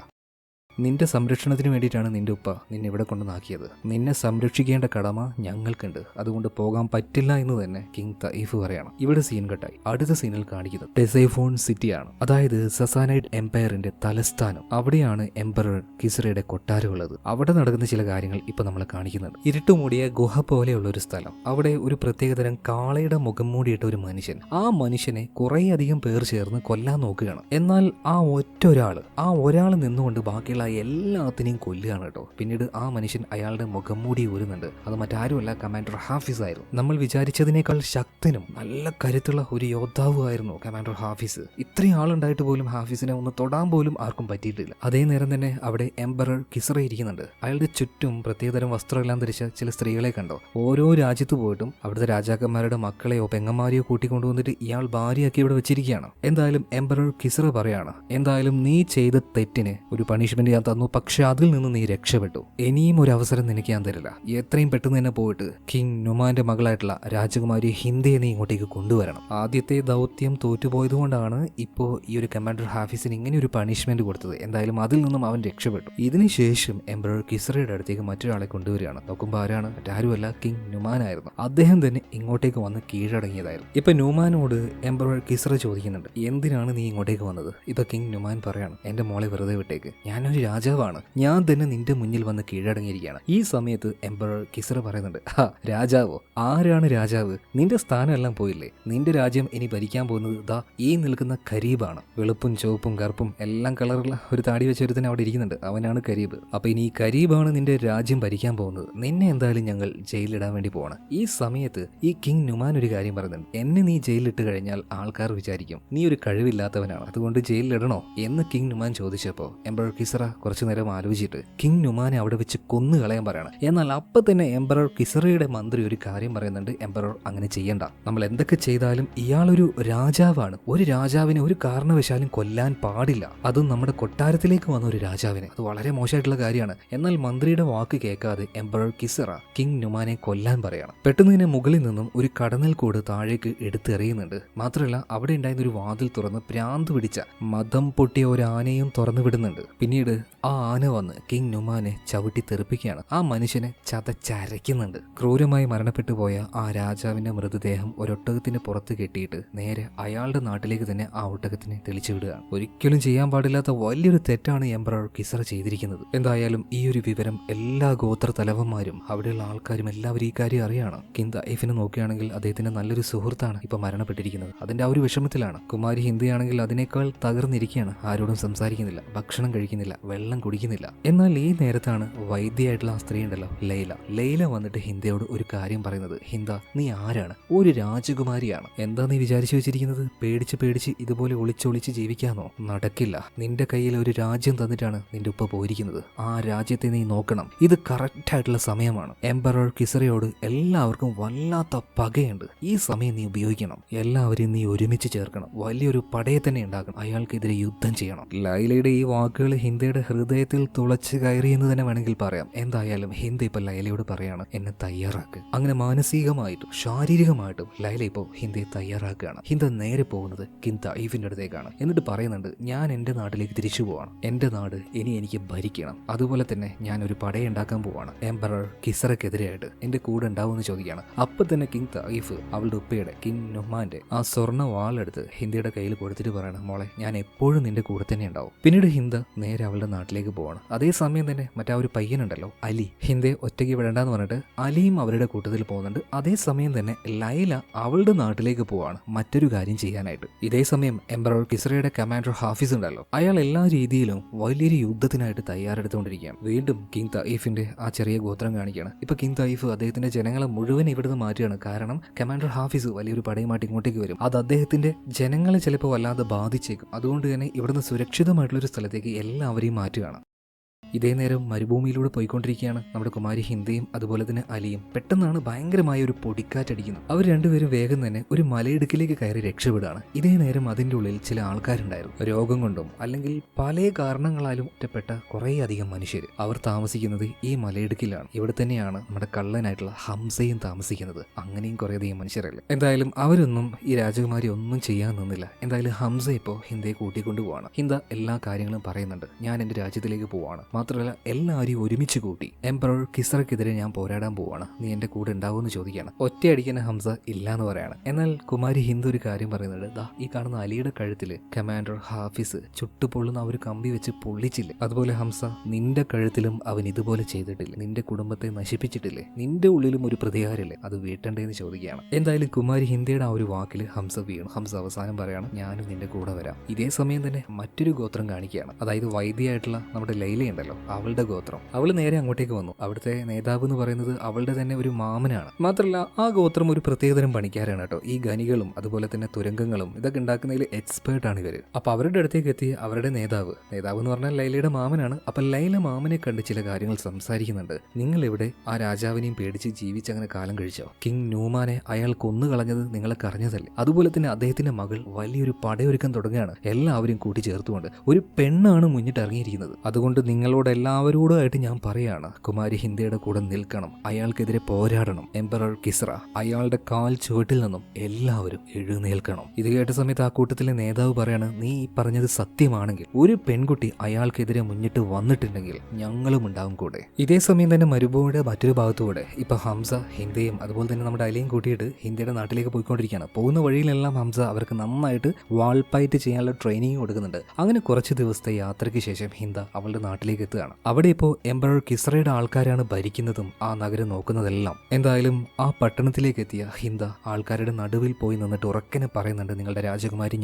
Speaker 1: നിന്റെ സംരക്ഷണത്തിന് വേണ്ടിയിട്ടാണ് നിന്റെ ഉപ്പ നിന്നെ ഇവിടെ കൊണ്ടുവന്നാക്കിയത്. നിന്നെ സംരക്ഷിക്കേണ്ട കടമ ഞങ്ങൾക്കുണ്ട്, അതുകൊണ്ട് പോകാൻ പറ്റില്ല എന്ന് തന്നെ കിങ് തയ്ഫ് പറയണം. ഇവിടെ സീൻ കട്ടായി. അടുത്ത സീനിൽ കാണിക്കുന്നത് ടെസൈഫോൺ സിറ്റിയാണ്. അതായത് സസാനൈഡ് എംപയറിന്റെ തലസ്ഥാനം. അവിടെയാണ് എംപറർ കിസറയുടെ കൊട്ടാരമുള്ളത്. അവിടെ നടക്കുന്ന ചില കാര്യങ്ങൾ ഇപ്പൊ നമ്മളെ കാണിക്കുന്നുണ്ട്. ഇരുട്ടുമൂടിയ ഗുഹ പോലെയുള്ള ഒരു സ്ഥലം. അവിടെ ഒരു പ്രത്യേകതരം കാളയുടെ മുഖം മൂടിയിട്ട ഒരു മനുഷ്യൻ. ആ മനുഷ്യനെ കുറേയധികം പേർ ചേർന്ന് കൊല്ലാൻ നോക്കുകയാണ്. എന്നാൽ ആ ഒരാൾ നിന്നുകൊണ്ട് ബാക്കിയുള്ള എല്ലാത്തിനെയും കൊല്ലുകയാണ് കേട്ടോ. പിന്നീട് ആ മനുഷ്യൻ അയാളുടെ മുഖം മൂടി ഊരുന്നുണ്ട്. അത് മറ്റാരുമല്ല, കമാൻഡർ ഹാഫിസ് ആയിരുന്നു. നമ്മൾ വിചാരിച്ചതിനേക്കാൾ ശക്തനും നല്ല കരുത്തുള്ള ഒരു യോദ്ധാവുമായിരുന്നു കമാൻഡർ ഹാഫിസ്. ഇത്രയും ആളുണ്ടായിട്ട് പോലും ഹാഫിസിനെ ഒന്ന് തൊടാൻ പോലും ആർക്കും പറ്റിയിട്ടില്ല. അതേ നേരം തന്നെ അവിടെ എംപറർ കിസറ ഇരിക്കുന്നുണ്ട്. അയാളുടെ ചുറ്റും പ്രത്യേകതരം വസ്ത്രമെല്ലാം ധരിച്ച ചില സ്ത്രീകളെ കണ്ടോ. ഓരോ രാജ്യത്ത് പോയിട്ടും അവിടുത്തെ രാജാക്കന്മാരുടെ മക്കളെയോ പെങ്ങന്മാരെയോ കൂട്ടിക്കൊണ്ടുവന്നിട്ട് ഇയാൾ ഭാര്യയാക്കി ഇവിടെ വെച്ചിരിക്കുകയാണ്. എന്തായാലും എംപറർ കിസറ പറയാണ്, എന്തായാലും നീ ചെയ്ത തെറ്റിന് ഒരു പണിഷ്മെന്റ് ഞാൻ തന്നു, പക്ഷെ അതിൽ നിന്ന് നീ രക്ഷപ്പെട്ടു. ഇനിയും ഒരു അവസരം നിനക്ക് ഞാൻ തരില്ല. എത്രയും പെട്ടെന്ന് തന്നെ പോയിട്ട് കിങ് നുമാന്റെ മകളായിട്ടുള്ള രാജകുമാരി ഹിന്ദയെ നീ ഇങ്ങോട്ടേക്ക് കൊണ്ടുവരണം. ആദ്യത്തെ ദൗത്യം തോറ്റുപോയതുകൊണ്ടാണ് ഇപ്പോൾ ഈ ഒരു കമാൻഡർ ഹാഫിസിന് ഇങ്ങനെ ഒരു പണിഷ്മെന്റ് കൊടുത്തത്. എന്തായാലും അതിൽ നിന്നും അവൻ രക്ഷപ്പെട്ടു. ഇതിനുശേഷം എംപറർ കിസ്രയുടെ അടുത്തേക്ക് മറ്റൊരാളെ കൊണ്ടുവരികയാണ്. നോക്കുമ്പോൾ ആരാണ്? മറ്റാരുമല്ല, കിങ് നുമാനായിരുന്നു. അദ്ദേഹം തന്നെ ഇങ്ങോട്ടേക്ക് വന്ന് കീഴടങ്ങിയതായിരുന്നു. ഇപ്പൊ നുമാനോട് എംപറർ കിസ്ര ചോദിക്കുന്നുണ്ട്, എന്തിനാണ് നീ ഇങ്ങോട്ടേക്ക് വന്നത്? ഇപ്പൊ കിങ് നുമാൻ പറയാണ്, എന്റെ മോളെ വെറുതെ വിട്ടേക്ക്, ഞാനൊരു രാജാവാണ്, ഞാൻ തന്നെ നിന്റെ മുന്നിൽ വന്ന് കീഴടങ്ങിയിരിക്കുകയാണ്. ഈ സമയത്ത് എംപറർ കിസ്ര പറയുന്നുണ്ട്, രാജാവോ? ആരാണ് രാജാവ്? നിന്റെ സ്ഥാനമെല്ലാം പോയില്ലേ? നിന്റെ രാജ്യം ഇനി ഭരിക്കാൻ പോകുന്നത് ദാ ഈ നിൽക്കുന്ന കരീബാണ്. വെളുപ്പും ചുവപ്പും കറുപ്പും എല്ലാം കളറുള്ള ഒരു താടി വെച്ചൊരുത്തന്നെ അവിടെ ഇരിക്കുന്നുണ്ട്, അവനാണ് കരീബ്. അപ്പൊ ഇനി ഈ കരീബാണ് നിന്റെ രാജ്യം ഭരിക്കാൻ പോകുന്നത്. നിന്നെ എന്തായാലും ഞങ്ങൾ ജയിലിടാൻ വേണ്ടി പോവാണ്. ഈ സമയത്ത് ഈ കിങ് നുമാൻ ഒരു കാര്യം പറയുന്നുണ്ട്, എന്നെ നീ ജയിലിലിട്ട് കഴിഞ്ഞാൽ ആൾക്കാർ വിചാരിക്കും നീ ഒരു കഴിവില്ലാത്തവനാണ്, അതുകൊണ്ട് ജയിലിലിടണോ എന്ന് കിങ് നുമാൻ ചോദിച്ചപ്പോൾ എംപറർ കിസ്ര കുറച്ചു നേരം ആലോചിച്ചിട്ട് കിങ് നുമാനെ അവിടെ വെച്ച് കൊന്നു കളയാൻ പറയണം. എന്നാൽ അപ്പൊ തന്നെ എംപറർ കിസ്രയുടെ മന്ത്രി ഒരു കാര്യം പറയുന്നുണ്ട്, എംപറർ അങ്ങനെ ചെയ്യണ്ട, നമ്മൾ എന്തൊക്കെ ചെയ്താലും ഇയാളൊരു രാജാവാണ്, ഒരു രാജാവിനെ ഒരു കാരണവശാലും കൊല്ലാൻ പാടില്ല, അതും നമ്മുടെ കൊട്ടാരത്തിലേക്ക് വന്ന ഒരു രാജാവിനെ. അത് വളരെ മോശമായിട്ടുള്ള കാര്യമാണ്. എന്നാൽ മന്ത്രിയുടെ വാക്ക് കേൾക്കാതെ എംപറർ കിസ്ര കിങ് നുമാനെ കൊല്ലാൻ പറയണം. പെട്ടെന്ന് തന്നെ മുകളിൽ നിന്നും ഒരു കടന്നൽ കൂട് താഴേക്ക് എടുത്തെറിയുന്നുണ്ട്. മാത്രമല്ല അവിടെ ഉണ്ടായിരുന്ന ഒരു വാതിൽ തുറന്ന് പ്രാന്ത് പിടിച്ച മദം പൊട്ടിയ ഒരു ആനയും തുറന്നു വിടുന്നുണ്ട്. പിന്നീട് ആ ആന വന്ന് കിങ് നുമാനെ ചവിട്ടി തെറിപ്പിക്കുകയാണ്. ആ മനുഷ്യനെ ചതച്ചരയ്ക്കുന്നുണ്ട്. ക്രൂരമായി മരണപ്പെട്ടു പോയ ആ രാജാവിന്റെ മൃതദേഹം ഒരൊട്ടകത്തിന് പുറത്ത് കെട്ടിയിട്ട് നേരെ അയാളുടെ നാട്ടിലേക്ക് തന്നെ ആ ഒട്ടകത്തിനെ തെളിച്ചു വിടുകയാണ്. ഒരിക്കലും ചെയ്യാൻ പാടില്ലാത്ത വലിയൊരു തെറ്റാണ് എംപറർ കിസ്ര ചെയ്തിരിക്കുന്നത്. എന്തായാലും ഈ ഒരു വിവരം എല്ലാ ഗോത്ര തലവന്മാരും അവിടെയുള്ള ആൾക്കാരും എല്ലാവരും ഈ കാര്യം അറിയാണ്. കിങ് തൈഫിനെ നോക്കുകയാണെങ്കിൽ അദ്ദേഹത്തിന്റെ നല്ലൊരു സുഹൃത്താണ് ഇപ്പൊ മരണപ്പെട്ടിരിക്കുന്നത്. അതിന്റെ ആ ഒരു വിഷമത്തിലാണ്. കുമാരി ഹിന്ദയാണെങ്കിൽ അതിനേക്കാൾ തകർന്നിരിക്കുകയാണ്. ആരോടും സംസാരിക്കുന്നില്ല, ഭക്ഷണം കഴിക്കുന്നില്ല, വെള്ളം കുടിക്കുന്നില്ല. എന്നാൽ ഈ നേരത്താണ് വൈദ്യയായിട്ടുള്ള ആ സ്ത്രീ ഉണ്ടല്ലോ, ലൈല വന്നിട്ട് ഹിന്ദയോട് ഒരു കാര്യം പറയുന്നത്, ഹിന്ദ നീ ആരാണ്? ഒരു രാജകുമാരിയാണ്. എന്താ നീ വിചാരിച്ചു വെച്ചിരിക്കുന്നത്? പേടിച്ച് ഇതുപോലെ ഒളിച്ചൊളിച്ച് ജീവിക്കാനോ? നടക്കില്ല. നിന്റെ കയ്യിൽ ഒരു രാജ്യം തന്നിട്ടാണ് നിന്റെ ഉപ്പ പോയിരിക്കുന്നത്. ആ രാജ്യത്തെ നീ നോക്കണം. ഇത് കറക്റ്റ് ആയിട്ടുള്ള സമയമാണ്. എംപറർ കിസ്രയോട് എല്ലാവർക്കും വല്ലാത്ത പകയുണ്ട്. ഈ സമയം നീ ഉപയോഗിക്കണം. എല്ലാവരെയും നീ ഒരുമിച്ച് ചേർക്കണം. വലിയൊരു പടയെ തന്നെ ഉണ്ടാക്കണം. അയാൾക്കെതിരെ യുദ്ധം ചെയ്യണം. ലൈലയുടെ ഈ വാക്കുകൾ ഹിന്ദയുടെ ഹൃദയത്തിൽ തുളച്ച് കയറി എന്ന് തന്നെ വേണമെങ്കിൽ പറയാം. എന്തായാലും ഹിന്ദ ഇപ്പൊ ലൈലയോട് പറയാണ്, എന്നെ തയ്യാറാക്ക്. അങ്ങനെ മാനസികമായിട്ടും ശാരീരികമായിട്ടും ലൈല ഇപ്പോൾ ഹിന്ദയെ തയ്യാറാക്കുകയാണ്. ഹിന്ദ നേരെ പോകുന്നത് കിങ് തൈഫിന്റെ അടുത്തേക്കാണ്. എന്നിട്ട് പറയുന്നുണ്ട്, ഞാൻ എന്റെ നാട്ടിലേക്ക് തിരിച്ചു പോവാണ്. എന്റെ നാട് ഇനി എനിക്ക് ഭരിക്കണം. അതുപോലെ തന്നെ ഞാൻ ഒരു പടയുണ്ടാക്കാൻ പോവാണ്. എംപറർ കിസ്രക്കെതിരെയായിട്ട് എന്റെ കൂടെ ഉണ്ടാവുമെന്ന് ചോദിക്കുകയാണ്. അപ്പൊ തന്നെ കിങ് തൈഫ് അവളുടെ ഉപ്പയുടെ കിങ് നുമാന്റെ ആ സ്വർണ്ണ വാളെടുത്ത് ഹിന്ദയുടെ കയ്യിൽ കൊടുത്തിട്ട് പറയണം, മോളെ ഞാൻ എപ്പോഴും നിന്റെ കൂടെ തന്നെ ഉണ്ടാവും. പിന്നീട് ഹിന്ദ നേരെ അവളുടെ നാട്ടിലേക്ക് പോവാണ്. അതേസമയം തന്നെ മറ്റാ ഒരു പയ്യനുണ്ടല്ലോ അലി, ഹിന്ദയെ ഒറ്റയ്ക്ക് വിടണ്ടെന്ന് പറഞ്ഞിട്ട് അലിയും അവരുടെ കൂട്ടത്തിൽ പോകുന്നുണ്ട്. അതേസമയം തന്നെ ലൈല അവളുടെ നാട്ടിലേക്ക് പോവാണ് മറ്റൊരു കാര്യം ചെയ്യാനായിട്ട്. ഇതേ സമയം എംപറർ കിസ്രയുടെ കമാൻഡർ ഹാഫിസ് ഉണ്ടല്ലോ, അയാൾ എല്ലാ രീതിയിലും വലിയൊരു യുദ്ധത്തിനായിട്ട് തയ്യാറെടുത്തുകൊണ്ടിരിക്കുകയാണ്. വീണ്ടും കിങ് തൈഫിന്റെ ആ ചെറിയ ഗോത്രം കാണിക്കുകയാണ്. ഇപ്പൊ കിങ് തൈഫ് അദ്ദേഹത്തിന്റെ ജനങ്ങളെ മുഴുവൻ ഇവിടുന്ന് മാറ്റുകയാണ്. കാരണം കമാൻഡർ ഹാഫിസ് വലിയൊരു പടയുമായിട്ട് ഇങ്ങോട്ടേക്ക് വരും. അത് അദ്ദേഹത്തിന്റെ ജനങ്ങളെ ചിലപ്പോൾ വല്ലാതെ ബാധിച്ചേക്കും. അതുകൊണ്ട് തന്നെ ഇവിടുന്ന് സുരക്ഷിതമായിട്ടുള്ളൊരു സ്ഥലത്തേക്ക് എല്ലാവരെയും മാറ്റുകയാണ്. ഇതേ നേരം മരുഭൂമിയിലൂടെ പോയിക്കൊണ്ടിരിക്കുകയാണ് നമ്മുടെ കുമാരി ഹിന്ദയും അതുപോലെ തന്നെ അലിയും. പെട്ടെന്നാണ് ഭയങ്കരമായ ഒരു പൊടിക്കാറ്റടിക്കുന്നത്. അവർ രണ്ടുപേരും വേഗം തന്നെ ഒരു മലയിടുക്കിലേക്ക് കയറി രക്ഷപ്പെടുകയാണ്. ഇതേ നേരം അതിൻ്റെ ഉള്ളിൽ ചില ആൾക്കാരുണ്ടായിരുന്നു. രോഗം കൊണ്ടും അല്ലെങ്കിൽ പല കാരണങ്ങളാലും ഒറ്റപ്പെട്ട കുറേ അധികം മനുഷ്യർ. അവർ താമസിക്കുന്നത് ഈ മലയിടുക്കിലാണ്. ഇവിടെ തന്നെയാണ് നമ്മുടെ കള്ളനായിട്ടുള്ള ഹംസയും താമസിക്കുന്നത്. അങ്ങനെയും കുറേയധികം മനുഷ്യരല്ലേ. എന്തായാലും അവരൊന്നും ഈ രാജകുമാരി ഒന്നും ചെയ്യാൻ നിന്നില്ല. എന്തായാലും ഹംസ ഇപ്പോൾ ഹിന്ദയെ കൂട്ടിക്കൊണ്ടു പോവാണ്. ഹിന്ദ എല്ലാ കാര്യങ്ങളും പറയുന്നുണ്ട്. ഞാൻ എൻ്റെ രാജ്യത്തിലേക്ക് പോവാണ്. മാത്രമല്ല എല്ലാവരെയും ഒരുമിച്ച് കൂട്ടി എംപറർ കിസ്രക്കെതിരെ ഞാൻ പോരാടാൻ പോവാണ്. നീ എന്റെ കൂടെ ഉണ്ടാവുമെന്ന് ചോദിക്കുകയാണ്. ഒറ്റയടിക്കാൻ ഹംസ ഇല്ലാന്ന് പറയാണ്. എന്നാൽ കുമാരി ഹിന്ദു ഒരു കാര്യം പറയുന്നുണ്ട്. ദാ ഈ കാണുന്ന അലിയുടെ കഴുത്തിൽ കമാൻഡർ ഹാഫിസ് ചുട്ടുപൊള്ളുന്ന ഒരു കമ്പി വെച്ച് പൊള്ളിച്ചില്ലേ, അതുപോലെ ഹംസ നിന്റെ കഴുത്തിലും അവൻ ഇതുപോലെ ചെയ്തിട്ടില്ലേ? നിന്റെ കുടുംബത്തെ നശിപ്പിച്ചിട്ടില്ലേ? നിന്റെ ഉള്ളിലും ഒരു പ്രതികാരമില്ലേ? അത് വീട്ടണ്ടേന്ന് ചോദിക്കുകയാണ്. എന്തായാലും കുമാരി ഹിന്ദയുടെ ആ ഒരു വാക്കിൽ ഹംസ വീണു. ഹംസ അവസാനം പറയാണ്, ഞാനും നിന്റെ കൂടെ വരാം. ഇതേ സമയം തന്നെ മറ്റൊരു ഗോത്രം കാണിക്കുകയാണ്. അതായത് വൈദ്യയായിട്ടുള്ള നമ്മുടെ ലൈലയുണ്ടല്ലോ, ഉണ്ടല്ലോ, അവളുടെ ഗോത്രം. അവൾ നേരെ അങ്ങോട്ടേക്ക് വന്നു. അവിടുത്തെ നേതാവ് എന്ന് പറയുന്നത് അവളുടെ തന്നെ ഒരു മാമനാണ്. മാത്രമല്ല ആ ഗോത്രം ഒരു പ്രത്യേകതരം പണിക്കാരാണ് കേട്ടോ. ഈ ഖനികളും അതുപോലെ തന്നെ തുരങ്കങ്ങളും ഇതൊക്കെ ഉണ്ടാക്കുന്നതിൽ എക്സ്പേർട്ട് ആണ് ഇവര്. അപ്പൊ അവരുടെ അടുത്തേക്ക് എത്തി അവരുടെ നേതാവ് എന്ന് പറഞ്ഞാൽ ലൈലയുടെ മാമനാണ്. അപ്പൊ ലൈല മാമനെ കണ്ട് ചില കാര്യങ്ങൾ സംസാരിക്കുന്നുണ്ട്. നിങ്ങൾ ഇവിടെ ആ രാജാവിനെയും പേടിച്ച് ജീവിച്ചങ്ങനെ കാലം കഴിച്ചോ? കിങ് നൂമാനെ അയാൾ കൊന്നു കളഞ്ഞത് നിങ്ങളൊക്കെ അറിഞ്ഞതല്ലേ? അതുപോലെ തന്നെ അദ്ദേഹത്തിന്റെ മകൾ വലിയൊരു പടയൊരുക്കം തുടങ്ങുകയാണ്, എല്ലാവരും കൂട്ടി ചേർത്തുകൊണ്ട്. ഒരു പെണ്ണാണ് മുന്നിട്ട് ഇറങ്ങിയിരിക്കുന്നത്. അതുകൊണ്ട് നിങ്ങളോട് എല്ലാവരോടുമായിട്ട് ഞാൻ പറയാണ്, കുമാരി ഹിന്ദയുടെ കൂടെ നിൽക്കണം, അയാൾക്കെതിരെ പോരാടണം. എംപറർ കിസ്ര അയാളുടെ കാൽ ചുവട്ടിൽ നിന്നും എല്ലാവരും എഴുന്നേൽക്കണം. ഇത് കേട്ട സമയത്ത് ആ കൂട്ടത്തിലെ നേതാവ് പറയാണ്, നീ ഈ പറഞ്ഞത് സത്യമാണെങ്കിൽ ഒരു പെൺകുട്ടി അയാൾക്കെതിരെ മുന്നിട്ട് വന്നിട്ടുണ്ടെങ്കിൽ ഞങ്ങളും ഉണ്ടാവും കൂടെ. ഇതേ സമയം തന്നെ മരുഭൂമിയുടെ മറ്റൊരു ഭാഗത്തുകൂടെ ഇപ്പൊ ഹംസ ഹിന്ദയും അതുപോലെ തന്നെ നമ്മുടെ അലയും കൂട്ടിയിട്ട് ഹിന്ദയുടെ നാട്ടിലേക്ക് പോയിക്കൊണ്ടിരിക്കുകയാണ്. പോകുന്ന വഴിയിലെല്ലാം ഹംസ അവർക്ക് നന്നായിട്ട് വാൾപ്പയറ്റ് ചെയ്യാനുള്ള ട്രെയിനിങ് കൊടുക്കുന്നുണ്ട്. അങ്ങനെ കുറച്ച് ദിവസത്തെ യാത്രയ്ക്ക് ശേഷം ഹിന്ദ അവളുടെ നാട്ടിലേക്ക് എത്തുകയാണ്. അവിടെ ഇപ്പോൾ എംപറർ കിസ്രയുടെ ആൾക്കാരാണ് ഭരിക്കുന്നതും ആ നഗരം നോക്കുന്നതെല്ലാം. എന്തായാലും ആ പട്ടണത്തിലേക്ക് എത്തിയ ഹിന്ദ ആൾക്കാരുടെ നടുവിൽ പോയി നിന്നിട്ട് ഉറക്കനെ പറയുന്നുണ്ട്, നിങ്ങളുടെ രാജകുമാരി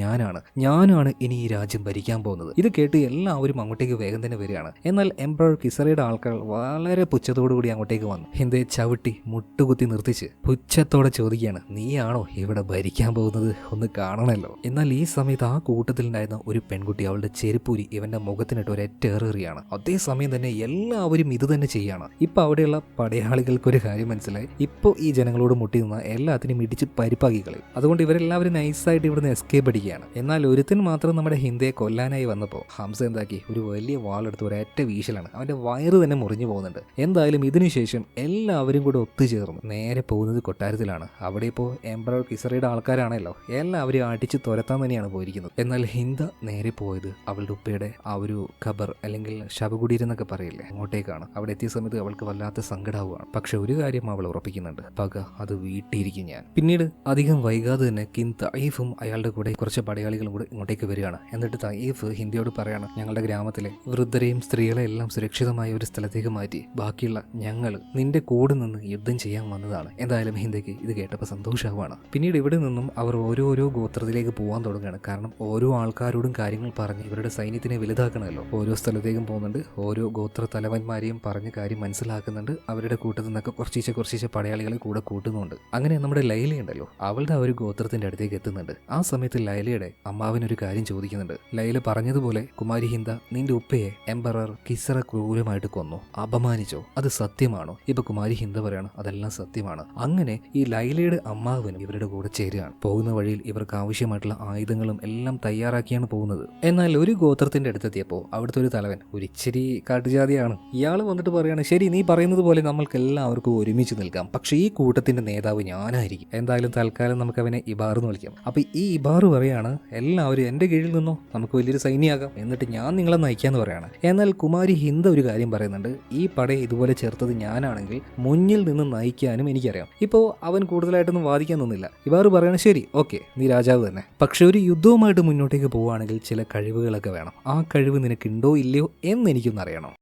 Speaker 1: ഞാനാണ് ഇനി ഈ രാജ്യം ഭരിക്കാൻ പോകുന്നത്. ഇത് കേട്ട് എല്ലാവരും അങ്ങോട്ടേക്ക് വേഗം തന്നെ വരികയാണ്. എന്നാൽ എംപറർ കിസറയുടെ ആൾക്കാർ വളരെ പുച്ഛത്തോടുകൂടി അങ്ങോട്ടേക്ക് വന്നു ഹിന്ദയെ ചവിട്ടി മുട്ടുകുത്തി നിർത്തിച്ച് പുച്ഛത്തോടെ ചോദിക്കുകയാണ്, നീയാണോ ഇവിടെ ഭരിക്കാൻ പോകുന്നത്? ഒന്ന് കാണണമല്ലോ. എന്നാൽ ഈ സമയത്ത് ആ കൂട്ടത്തിലുണ്ടായിരുന്ന ഒരു പെൺകുട്ടി അവളുടെ ചെരുപ്പൂരി ഇവന്റെ മുഖത്തിനിട്ട് ഒരേറ്റേറിയാണ്. അതേസമയം തന്നെ എല്ലാവരും ഇത് തന്നെ ചെയ്യാണ്. ഇപ്പൊ അവിടെയുള്ള പടയാളികൾക്കൊരു കാര്യം മനസ്സിലായി, ഇപ്പോൾ ഈ ജനങ്ങളോട് മുട്ടി നിന്ന എല്ലാത്തിനും ഇടിച്ച് പരിപ്പാക്കി കളയും. അതുകൊണ്ട് ഇവരെല്ലാവരും നൈസായിട്ട് ഇവിടുന്ന് എസ്കേപ്പ് അടിക്കുകയാണ്. എന്നാൽ ഒരുത്തിന് മാത്രം നമ്മുടെ ഹിന്ദയെ കൊല്ലാനായി വന്നപ്പോൾ ഹംസ എന്താക്കി, ഒരു വലിയ വാളെടുത്ത് ഒരൊറ്റ വീശലാണ്. അവന്റെ വയറ് തന്നെ മുറിഞ്ഞു പോകുന്നുണ്ട്. എന്തായാലും ഇതിനുശേഷം എല്ലാവരും കൂടെ ഒത്തുചേർന്ന് നേരെ പോകുന്നത് കൊട്ടാരത്തിലാണ്. അവിടെ ഇപ്പോൾ എംപറർ കിസറയുടെ ആൾക്കാരാണല്ലോ, എല്ലാവരും അടിച്ച് തുരത്താൻ തന്നെയാണ് പോയിരിക്കുന്നത്. എന്നാൽ ഹിന്ദ നേരെ പോയത് അവളുടെ ഉപ്പയുടെ ആ ഒരു ഖബർ അല്ലെങ്കിൽ ശവകുടീരം എന്നൊക്കെ പറയില്ലേ, അങ്ങോട്ടേക്കാണ്. അവിടെ എത്തിയ സമയത്ത് അവൾക്ക് വല്ലാത്ത സങ്കടാവുകയാണ്. പക്ഷെ ഒരു കാര്യം അവൾ ഉറപ്പിക്കുന്നുണ്ട്, പക അത് വീട്ടിയിരിക്കും ഞാൻ. പിന്നീട് അധികം വൈകാതെ തന്നെ കിങ് തഈഫും അയാളുടെ കൂടെ കുറച്ച് പടയാളികളും കൂടെ ഇങ്ങോട്ടേക്ക് വരികയാണ്. എന്നിട്ട് തഈഫ് ഹിന്ദയോട് പറയാണ്, ഞങ്ങളുടെ ഗ്രാമത്തിലെ വൃദ്ധരെയും സ്ത്രീകളെ എല്ലാം സുരക്ഷിതമായ ഒരു സ്ഥലത്തേക്ക് മാറ്റി ബാക്കിയുള്ള ഞങ്ങൾ നിന്റെ കൂടെ നിന്ന് യുദ്ധം ചെയ്യാൻ വന്നതാണ്. എന്തായാലും ഹിന്ദയ്ക്ക് ഇത് കേട്ടപ്പോൾ സന്തോഷമാവാണ്. പിന്നീട് ഇവിടെ നിന്നും അവർ ഓരോരോ ഗോത്രത്തിലേക്ക് പോകാൻ തുടങ്ങുകയാണ്. കാരണം ഓരോ ആൾക്കാരോടും കാര്യങ്ങൾ പറഞ്ഞ് ഇവരുടെ സൈന്യത്തിനെ വലുതാക്കണമല്ലോ. ഓരോ സ്ഥലത്തേക്കും പോകുന്നുണ്ട്, ഓരോ ഗോത്ര തലവന്മാരെയും പറഞ്ഞ് കാര്യം മനസ്സിലാക്കുന്നുണ്ട്. അവരുടെ കൂട്ടത്തിൽ നിന്നൊക്കെ കുറച്ചീച്ച പടയാളികളെ കൂടെ കൂട്ടുന്നുണ്ട്. അങ്ങനെ നമ്മുടെ ലൈലയുണ്ടല്ലോ, അവളുടെ ആ ഒരു ഗോത്രത്തിന്റെ അടുത്തേക്ക് എത്തുന്നുണ്ട്. ആ സമയത്ത് ലൈലയുടെ അമ്മാവനൊരു കാര്യം ചോദിക്കുന്നുണ്ട്. ലൈല പറഞ്ഞതുപോലെ കുമാരി ഹിന്ദ നിന്റെ ഉപ്പയെ എംപറർ കിസറ ക്രൂരമായിട്ട് കൊന്നു, അപമാനിച്ചോ? അത് സത്യമാണോ? ഇപ്പൊ കുമാരി ഹിന്ദ പറയാണ്, അതെല്ലാം സത്യമാണ്. അങ്ങനെ ഈ ലൈലയുടെ അമ്മാവനും ഇവരുടെ കൂടെ ചേരുകയാണ്. പോകുന്ന വഴിയിൽ ഇവർക്ക് ആവശ്യമായിട്ടുള്ള ആയുധങ്ങളും എല്ലാം തയ്യാറാക്കിയാണ് പോകുന്നത്. എന്നാൽ ഒരു ഗോത്രത്തിന്റെ അടുത്തെത്തിയപ്പോൾ അവിടുത്തെ ഒരു തലവൻ ഒരു ഇച്ചിരി കാട്ടുജാതിയാണ്. ഇയാൾ വന്നിട്ട് പറയാണ്, ശരി നീ പറയുന്നത് പോലെ നമ്മൾക്ക് എല്ലാവർക്കും ഒരുമിച്ച് നിൽക്കാം, പക്ഷേ ഈ കൂട്ടത്തിന്റെ നേതാവ് ഞാനായിരിക്കും. എന്തായാലും തൽക്കാലം നമുക്ക് അവനെ ഇബാർ എന്ന് വിളിക്കാം. അപ്പൊ ഈ ഇബാർ പറയാണ്, എല്ലാവരും എന്റെ കീഴിൽ നിന്നോ, നമുക്ക് വലിയൊരു സൈന്യമാകാം, എന്നിട്ട് ഞാൻ നിങ്ങളെ നയിക്കാന്ന് പറയാണ്. എന്നാൽ കുമാരി ഹിന്ദ ഒരു കാര്യം പറയുന്നുണ്ട്, ഈ പടയെ ഇതുപോലെ ചേർത്തത് ഞാനാണെങ്കിൽ മുന്നിൽ നിന്ന് നയിക്കാനും എനിക്കറിയാം. ഇപ്പോൾ അവൻ കൂടുതലായിട്ടൊന്നും വാദിക്കാൻ നിന്നില്ല. ഇബാർ പറയാണ്, ശരി ഓക്കെ നീ രാജാവ് തന്നെ, പക്ഷെ ഒരു യുദ്ധവുമായിട്ട് മുന്നോട്ടേക്ക് പോവുകയാണെങ്കിൽ ചില കഴിവുകളൊക്കെ വേണം. ആ കഴിവ് നിനക്കുണ്ടോ ഇല്ലയോ എന്ന് എനിക്കൊന്നറിയണം.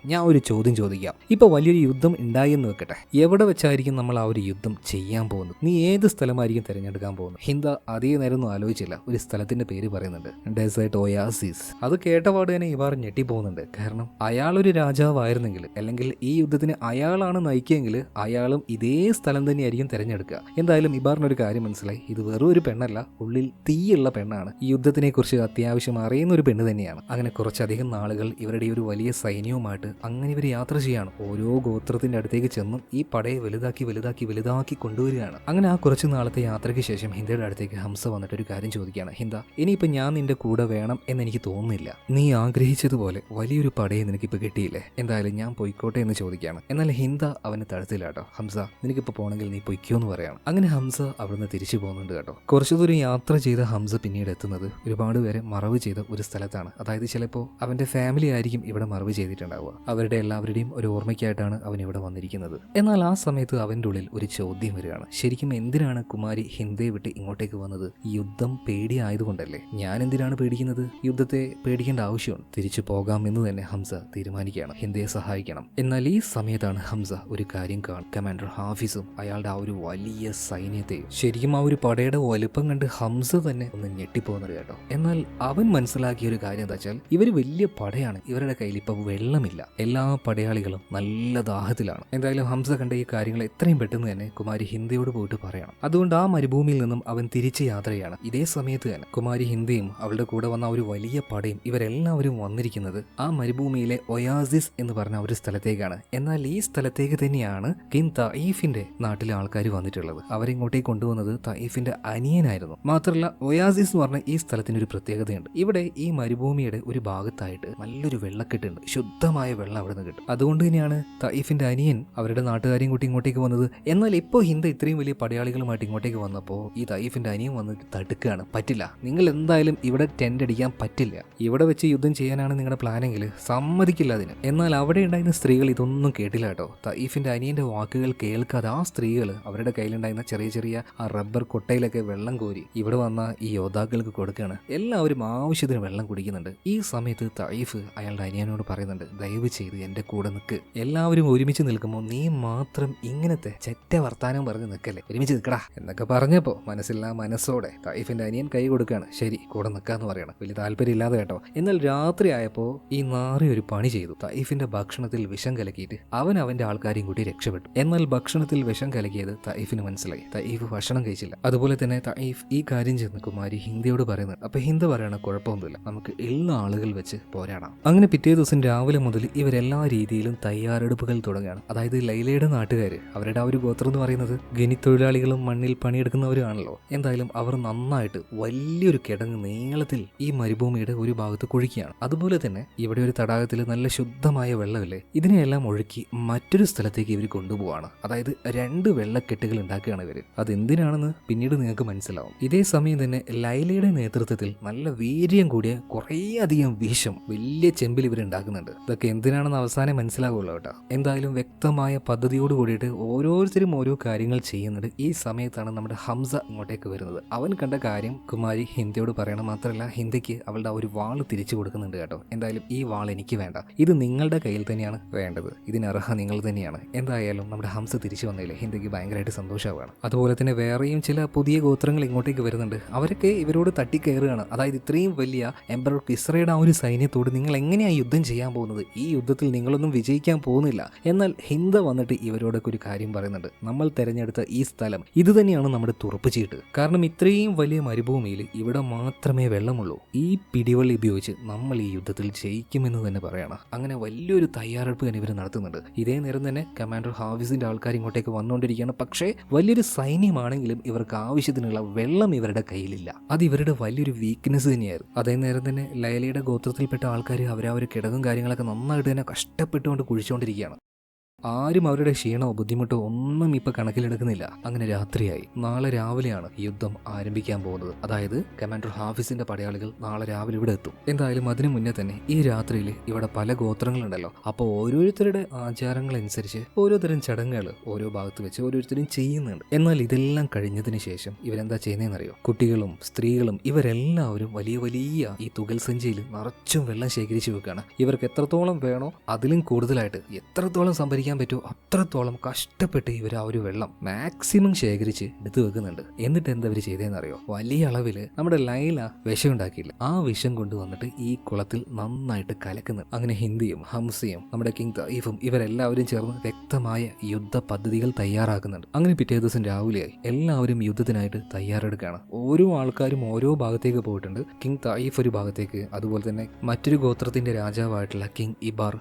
Speaker 1: ഞാൻ ഒരു ചോദ്യം ചോദിക്കാം. ഇപ്പോൾ വലിയൊരു യുദ്ധം ഉണ്ടായി എന്ന് വെക്കട്ടെ, എവിടെ വെച്ചായിരിക്കും നമ്മൾ ആ ഒരു യുദ്ധം ചെയ്യാൻ പോകുന്നത്? നീ ഏത് സ്ഥലമായിരിക്കും തിരഞ്ഞെടുക്കാൻ പോകുന്നത്? ഹിന്ദ അധിക നേരമൊന്നും ആലോചിച്ചില്ല, ഒരു സ്ഥലത്തിന്റെ പേര് പറയുന്നുണ്ട്, ഡെസേർട്ട് ഒയാസിസ്. അത് കേട്ടപാട് തന്നെ ഇവർ ഞെട്ടിപ്പോകുന്നുണ്ട്. കാരണം അയാളൊരു രാജാവായിരുന്നെങ്കിൽ അല്ലെങ്കിൽ ഈ യുദ്ധത്തിന് അയാളാണ് നയിക്കുകയെങ്കിൽ അയാളും ഇതേ സ്ഥലം തന്നെയായിരിക്കും തിരഞ്ഞെടുക്കുക. എന്തായാലും ഇബാറിനൊരു കാര്യം മനസ്സിലായി, ഇത് വെറും ഒരു പെണ്ണല്ല, ഉള്ളിൽ തീയുള്ള പെണ്ണാണ്. ഈ യുദ്ധത്തിനെ കുറിച്ച് അത്യാവശ്യം അറിയുന്ന ഒരു പെണ്ണ് തന്നെയാണ്. അങ്ങനെ കുറച്ചധികം നാളുകൾ ഇവരുടെ ഒരു വലിയ സൈന്യവുമായിട്ട് അങ്ങനെ ഇവർ യാത്ര ചെയ്യാണ്. ഓരോ ഗോത്രത്തിന്റെ അടുത്തേക്ക് ചെന്നും ഈ പടയെ വലുതാക്കി കൊണ്ടുവരികയാണ്. അങ്ങനെ ആ കുറച്ച് നാളത്തെ യാത്രയ്ക്ക് ശേഷം ഹിന്ദയുടെ അടുത്തേക്ക് ഹംസ വന്നിട്ട് ഒരു കാര്യം ചോദിക്കുകയാണ്, ഹിന്ദ ഇനിയിപ്പോൾ ഞാൻ നിന്റെ കൂടെ വേണം എന്നെനിക്ക് തോന്നുന്നില്ല. നീ ആഗ്രഹിച്ചതുപോലെ വലിയൊരു പടയെ നിനക്കിപ്പോൾ കിട്ടിയില്ലേ, എന്തായാലും ഞാൻ പൊയ്ക്കോട്ടെ എന്ന് ചോദിക്കുകയാണ്. എന്നാൽ ഹിന്ദ അവന് തടുത്തില്ല കേട്ടോ. ഹംസ നിനക്കിപ്പോൾ പോകണമെങ്കിൽ നീ പൊയ്ക്കോ എന്ന് പറയാണ്. അങ്ങനെ ഹംസ അവിടുന്ന് തിരിച്ചു പോകുന്നുണ്ട് കേട്ടോ. കുറച്ചു ദൂരം യാത്ര ചെയ്ത ഹംസ പിന്നീട് എത്തുന്നത് ഒരുപാട് പേരെ മറവ് ചെയ്ത ഒരു സ്ഥലത്താണ്. അതായത് ചിലപ്പോൾ അവന്റെ ഫാമിലി ആയിരിക്കും ഇവിടെ മറവ് ചെയ്തിട്ടുണ്ടാവുക. അവരുടെ എല്ലാവരുടെയും ഒരു ഓർമ്മയ്ക്കായിട്ടാണ് അവൻ ഇവിടെ വന്നിരിക്കുന്നത്. എന്നാൽ ആ സമയത്ത് അവൻ്റെ ഉള്ളിൽ ഒരു ചോദ്യം വരികയാണ്. ശരിക്കും എന്തിനാണ് കുമാരി ഹിന്ദയെ വിട്ട് ഇങ്ങോട്ടേക്ക് വന്നത്? യുദ്ധം പേടിയായതുകൊണ്ടല്ലേ? ഞാൻ എന്തിനാണ് പേടിക്കുന്നത്? യുദ്ധത്തെ പേടിക്കേണ്ട ആവശ്യമുണ്ട്. തിരിച്ചു പോകാം എന്ന് തന്നെ ഹംസ തീരുമാനിക്കുകയാണ്. ഹിന്ദയെ സഹായിക്കണം. എന്നാൽ ഈ സമയത്താണ് ഹംസ ഒരു കാര്യം കാണും. കമാൻഡർ ഹാഫിസും അയാളുടെ ആ ഒരു വലിയ സൈന്യത്തെയും, ശരിക്കും ആ ഒരു പടയുടെ വലുപ്പം കണ്ട് ഹംസ തന്നെ ഒന്ന് ഞെട്ടിപ്പോകുന്നത് കേട്ടോ. എന്നാൽ അവൻ മനസ്സിലാക്കിയ ഒരു കാര്യം എന്താ വെച്ചാൽ ഇവര് വലിയ പടയാണ്, ഇവരുടെ കയ്യിൽ ഇപ്പൊ വെള്ളമില്ല, എല്ലാ പടയാളികളും നല്ല ദാഹത്തിലാണ്. എന്തായാലും ഹംസ കണ്ട ഈ കാര്യങ്ങൾ എത്രയും പെട്ടെന്ന് തന്നെ കുമാരി ഹിന്ദയോട് പോയിട്ട് പറയണം. അതുകൊണ്ട് ആ മരുഭൂമിയിൽ നിന്നും അവൻ തിരിച്ച് യാത്രയാണ്. ഇതേ സമയത്ത് തന്നെ കുമാരി ഹിന്ദയും അവളുടെ കൂടെ വന്ന ഒരു വലിയ പടയും ഇവരെല്ലാവരും വന്നിരിക്കുന്നത് ആ മരുഭൂമിയിലെ ഒയാസിസ് എന്ന് പറഞ്ഞ ഒരു സ്ഥലത്തേക്കാണ്. എന്നാൽ ഈ സ്ഥലത്തേക്ക് തന്നെയാണ് കിങ് തഈഫിന്റെ നാട്ടിലെ ആൾക്കാർ വന്നിട്ടുള്ളത്. അവരിങ്ങോട്ടേക്ക് കൊണ്ടുവന്നത് തഈഫിന്റെ അനിയനായിരുന്നു. മാത്രമല്ല ഒയാസിസ് എന്ന് പറഞ്ഞ ഈ സ്ഥലത്തിന് ഒരു പ്രത്യേകതയുണ്ട്. ഇവിടെ ഈ മരുഭൂമിയുടെ ഒരു ഭാഗത്തായിട്ട് നല്ലൊരു വെള്ളക്കെട്ടുണ്ട്, ശുദ്ധമായ വെള്ളം അവിടെ നിന്ന് കിട്ടും. അതുകൊണ്ട് തന്നെയാണ് തഈഫിന്റെ അനിയൻ അവരുടെ നാട്ടുകാരെയും കൂട്ടി ഇങ്ങോട്ടേക്ക് വന്നത്. എന്നാൽ ഇപ്പോൾ ഹിന്ദ ഇത്രയും വലിയ പടയാളികളുമായിട്ട് ഇങ്ങോട്ടേക്ക് വന്നപ്പോൾ ഈ തഈഫിന്റെ അനിയൻ വന്ന് തടുക്കുകയാണ്. പറ്റില്ല, നിങ്ങൾ എന്തായാലും ഇവിടെ ടെന്റ് അടിക്കാൻ പറ്റില്ല, ഇവിടെ വെച്ച് യുദ്ധം ചെയ്യാനാണ് നിങ്ങളുടെ പ്ലാനെങ്കിൽ സമ്മതിക്കില്ല അതിന്. എന്നാൽ അവിടെ ഉണ്ടായിരുന്ന സ്ത്രീകൾ ഇതൊന്നും കേട്ടില്ല കേട്ടോ. തഈഫിന്റെ അനിയന്റെ വാക്കുകൾ കേൾക്കാതെ ആ സ്ത്രീകൾ അവരുടെ കയ്യിലുണ്ടായിരുന്ന ചെറിയ ചെറിയ ആ റബ്ബർ കൊട്ടയിലൊക്കെ വെള്ളം കോരി ഇവിടെ വന്ന ഈ യോദ്ധാക്കൾക്ക് കൊടുക്കുകയാണ്. എല്ലാവരും ആവശ്യത്തിന് വെള്ളം കുടിക്കുന്നുണ്ട്. ഈ സമയത്ത് തഈഫ് അയാളുടെ അനിയനോട് പറയുന്നുണ്ട്, ദയവ് ചെയ്ത് എന്റെ കൂടെ നിൽക്ക്. എല്ലാവരും ഒരുമിച്ച് നിൽക്കുമ്പോൾ നീ മാത്രം ഇങ്ങനത്തെ ചെറ്റ വർത്താനം പറഞ്ഞ് നിൽക്കല്ലേ, ഒരുമിച്ച് നിൽക്കടാ എന്നൊക്കെ പറഞ്ഞപ്പോ മനസ്സില്ലാ മനസ്സോടെ തഈഫിന്റെ അനിയൻ കൈ കൊടുക്കുകയാണ്. ശരി, കൂടെ നിൽക്കാന്ന് പറയണം. വലിയ താല്പര്യം ഇല്ലാതെ കേട്ടോ. എന്നാൽ രാത്രി ആയപ്പോ ഈ നാറി ഒരു പണി ചെയ്തു. തഈഫിന്റെ ഭക്ഷണത്തിൽ വിഷം കലക്കിയിട്ട് അവന്റെ ആൾക്കാരെയും കൂടി രക്ഷപ്പെട്ടു. എന്നാൽ ഭക്ഷണത്തിൽ വിഷം കലക്കിയത് തഈഫിന് മനസ്സിലായി. തഈഫ് ഭക്ഷണം കഴിച്ചില്ല. അതുപോലെ തന്നെ തഈഫ് ഈ കാര്യം ചെന്ന് കുമാരി ഹിന്ദയോട് പറയുന്നത്. അപ്പൊ ഹിന്ദ പറയണ കുഴപ്പമൊന്നുമില്ല, നമുക്ക് ഉള്ള ആളുകൾ വെച്ച് പോരാടാം. അങ്ങനെ പിറ്റേ ദിവസം രാവിലെ മുതൽ ഇവരെല്ലാ രീതിയിലും തയ്യാറെടുപ്പുകൾ തുടങ്ങുകയാണ്. അതായത് ലൈലയുടെ നാട്ടുകാർ, അവരുടെ ആ ഒരു ഗോത്രം എന്ന് പറയുന്നത് ഖനിത്തൊഴിലാളികളും മണ്ണിൽ പണിയെടുക്കുന്നവരുമാണല്ലോ. എന്തായാലും അവർ നന്നായിട്ട് വലിയൊരു കിടങ്ങ് നീളത്തിൽ ഈ മരുഭൂമിയുടെ ഒരു ഭാഗത്ത് കുഴിക്കുകയാണ്. അതുപോലെ തന്നെ ഇവിടെ ഒരു തടാകത്തിൽ നല്ല ശുദ്ധമായ വെള്ളമില്ലേ, ഇതിനെയെല്ലാം ഒഴുക്കി മറ്റൊരു സ്ഥലത്തേക്ക് ഇവർ കൊണ്ടുപോവാണ്. അതായത് 2 വെള്ളക്കെട്ടുകൾ ഉണ്ടാക്കുകയാണ് ഇവര്. അതെന്തിനാണെന്ന് പിന്നീട് നിങ്ങൾക്ക് മനസ്സിലാവും. ഇതേ സമയം തന്നെ ലൈലയുടെ നേതൃത്വത്തിൽ നല്ല വീര്യം കൂടിയ കുറേയധികം വിഷം വലിയ ചെമ്പിൽ ഇവർ ഉണ്ടാക്കുന്നുണ്ട്. ഇതൊക്കെ എന്തിനാണെന്ന് അവസാനം മനസ്സിലാവുള്ളൂ കേട്ടോ. എന്തായാലും വ്യക്തമായ പദ്ധതിയോട് കൂടിയിട്ട് ഓരോരുത്തരും ഓരോ കാര്യങ്ങൾ ചെയ്യുന്നുണ്ട്. ഈ സമയത്താണ് നമ്മുടെ ഹംസ ഇങ്ങോട്ടേക്ക് വരുന്നത്. അവൻ കണ്ട കാര്യം കുമാരി ഹിന്ദയോട് പറയണം. മാത്രമല്ല ഹിന്ദയ്ക്ക് അവളുടെ ഒരു വാള് തിരിച്ചു കൊടുക്കുന്നുണ്ട് കേട്ടോ. എന്തായാലും ഈ വാൾ എനിക്ക് വേണ്ട, ഇത് നിങ്ങളുടെ കയ്യിൽ തന്നെയാണ് വേണ്ടത്, ഇതിനർഹ നിങ്ങൾ തന്നെയാണ്. എന്തായാലും നമ്മുടെ ഹംസ തിരിച്ചു വന്നില്ലേ, ഹിന്ദയ്ക്ക് ഭയങ്കരമായിട്ട് സന്തോഷമാവുകയാണ്. അതുപോലെ തന്നെ വേറെയും ചില പുതിയ ഗോത്രങ്ങൾ ഇങ്ങോട്ടേക്ക് വരുന്നുണ്ട്. അവരൊക്കെ ഇവരോട് തട്ടിക്കയറുകയാണ്. അതായത് ഇത്രയും വലിയ എംപറർ കിസ്രയുടെ ആ ഒരു സൈന്യത്തോട് നിങ്ങൾ എങ്ങനെയാണ് യുദ്ധം ചെയ്യാൻ പോകുന്നത്? ഈ യുദ്ധത്തിൽ നിങ്ങളൊന്നും വിജയിക്കാൻ പോകുന്നില്ല. എന്നാൽ ഹിന്ദ വന്നിട്ട് ഇവരോടൊക്കെ ഒരു കാര്യം പറയുന്നുണ്ട്, നമ്മൾ തിരഞ്ഞെടുത്ത ഈ സ്ഥലം ഇത് തന്നെയാണ് നമ്മുടെ തുറപ്പ് ചീട്ട്. കാരണം ഇത്രയും വലിയ മരുഭൂമിയിൽ ഇവിടെ മാത്രമേ വെള്ളമുള്ളൂ. ഈ പിടിവള്ളി ഉപയോഗിച്ച് നമ്മൾ ഈ യുദ്ധത്തിൽ ജയിക്കുമെന്ന് തന്നെ പറയണം. അങ്ങനെ വലിയൊരു തയ്യാറെടുപ്പ് തന്നെ ഇവർ നടത്തുന്നുണ്ട്. ഇതേ നേരം തന്നെ കമാൻഡർ ഹാഫിസിന്റെ ആൾക്കാർ ഇങ്ങോട്ടേക്ക് വന്നുകൊണ്ടിരിക്കുകയാണ്. പക്ഷേ വലിയൊരു സൈന്യമാണെങ്കിലും ഇവർക്ക് ആവശ്യത്തിനുള്ള വെള്ളം ഇവരുടെ കയ്യിലില്ല. അത് ഇവരുടെ വലിയൊരു വീക്ക്നെസ് തന്നെയായിരുന്നു. അതേ നേരം തന്നെ ലൈലയുടെ ഗോത്രത്തിൽപ്പെട്ട ആൾക്കാർ അവരവർ കിടങ്ങും കാര്യങ്ങളൊക്കെ നന്നായിട്ട് തന്നെ കഷ്ടപ്പെട്ടുകൊണ്ട് കുഴിച്ചുകൊണ്ടിരിക്കുകയാണ്. ആരും അവരുടെ ക്ഷീണമോ ബുദ്ധിമുട്ടോ ഒന്നും ഇപ്പൊ കണക്കിലെടുക്കുന്നില്ല. അങ്ങനെ രാത്രിയായി. നാളെ രാവിലെയാണ് യുദ്ധം ആരംഭിക്കാൻ പോകുന്നത്. അതായത് കമാൻഡർ ഹാഫിസിന്റെ പടയാളികൾ നാളെ രാവിലെ ഇവിടെ എത്തും. എന്തായാലും അതിനു മുന്നേ തന്നെ ഈ രാത്രിയിൽ ഇവിടെ പല ഗോത്രങ്ങളുണ്ടല്ലോ. അപ്പോൾ ഓരോരുത്തരുടെ ആചാരങ്ങൾ അനുസരിച്ച് ഓരോ തരം ചടങ്ങുകൾ ഓരോ ഭാഗത്ത് വെച്ച് ഓരോരുത്തരും ചെയ്യുന്നുണ്ട്. എന്നാൽ ഇതെല്ലാം കഴിഞ്ഞതിന് ശേഷം ഇവരെന്താ ചെയ്യുന്നതെന്നറിയോ? കുട്ടികളും സ്ത്രീകളും ഇവരെല്ലാവരും വലിയ വലിയ ഈ തുകൽ സഞ്ചിയിൽ നിറച്ചും വെള്ളം ശേഖരിച്ചു വെക്കുകയാണ്. ഇവർക്ക് എത്രത്തോളം വേണോ അതിലും കൂടുതലായിട്ട് എത്രത്തോളം സംഭരിക്കാൻ പറ്റുമോ അത്രത്തോളം കഷ്ടപ്പെട്ട് ഇവർ ആ ഒരു വെള്ളം മാക്സിമം ശേഖരിച്ച് എടുത്തു വെക്കുന്നുണ്ട്. എന്നിട്ട് എന്താ ഇവർ ചെയ്തതെന്നറിയോ? വലിയ അളവിൽ നമ്മുടെ ലൈല വിഷം ഉണ്ടാക്കിയില്ല, ആ വിഷം കൊണ്ടുവന്നിട്ട് ഈ കുളത്തിൽ നന്നായിട്ട് കലക്കുന്നുണ്ട്. അങ്ങനെ ഹിന്ദിയും ഹംസയും നമ്മുടെ കിങ് തഈഫും ഇവരെല്ലാവരും ചേർന്ന് വ്യക്തമായ യുദ്ധ പദ്ധതികൾ തയ്യാറാക്കുന്നുണ്ട്. അങ്ങനെ പിറ്റേ ദിവസം രാവിലെയായി. എല്ലാവരും യുദ്ധത്തിനായിട്ട് തയ്യാറെടുക്കുകയാണ്. ഓരോ ആൾക്കാരും ഓരോ ഭാഗത്തേക്ക് പോയിട്ടുണ്ട്. കിങ് തഈഫ് ഒരു ഭാഗത്തേക്ക്, അതുപോലെ തന്നെ മറ്റൊരു ഗോത്രത്തിന്റെ രാജാവായിട്ടുള്ള കിങ് ഇബാർ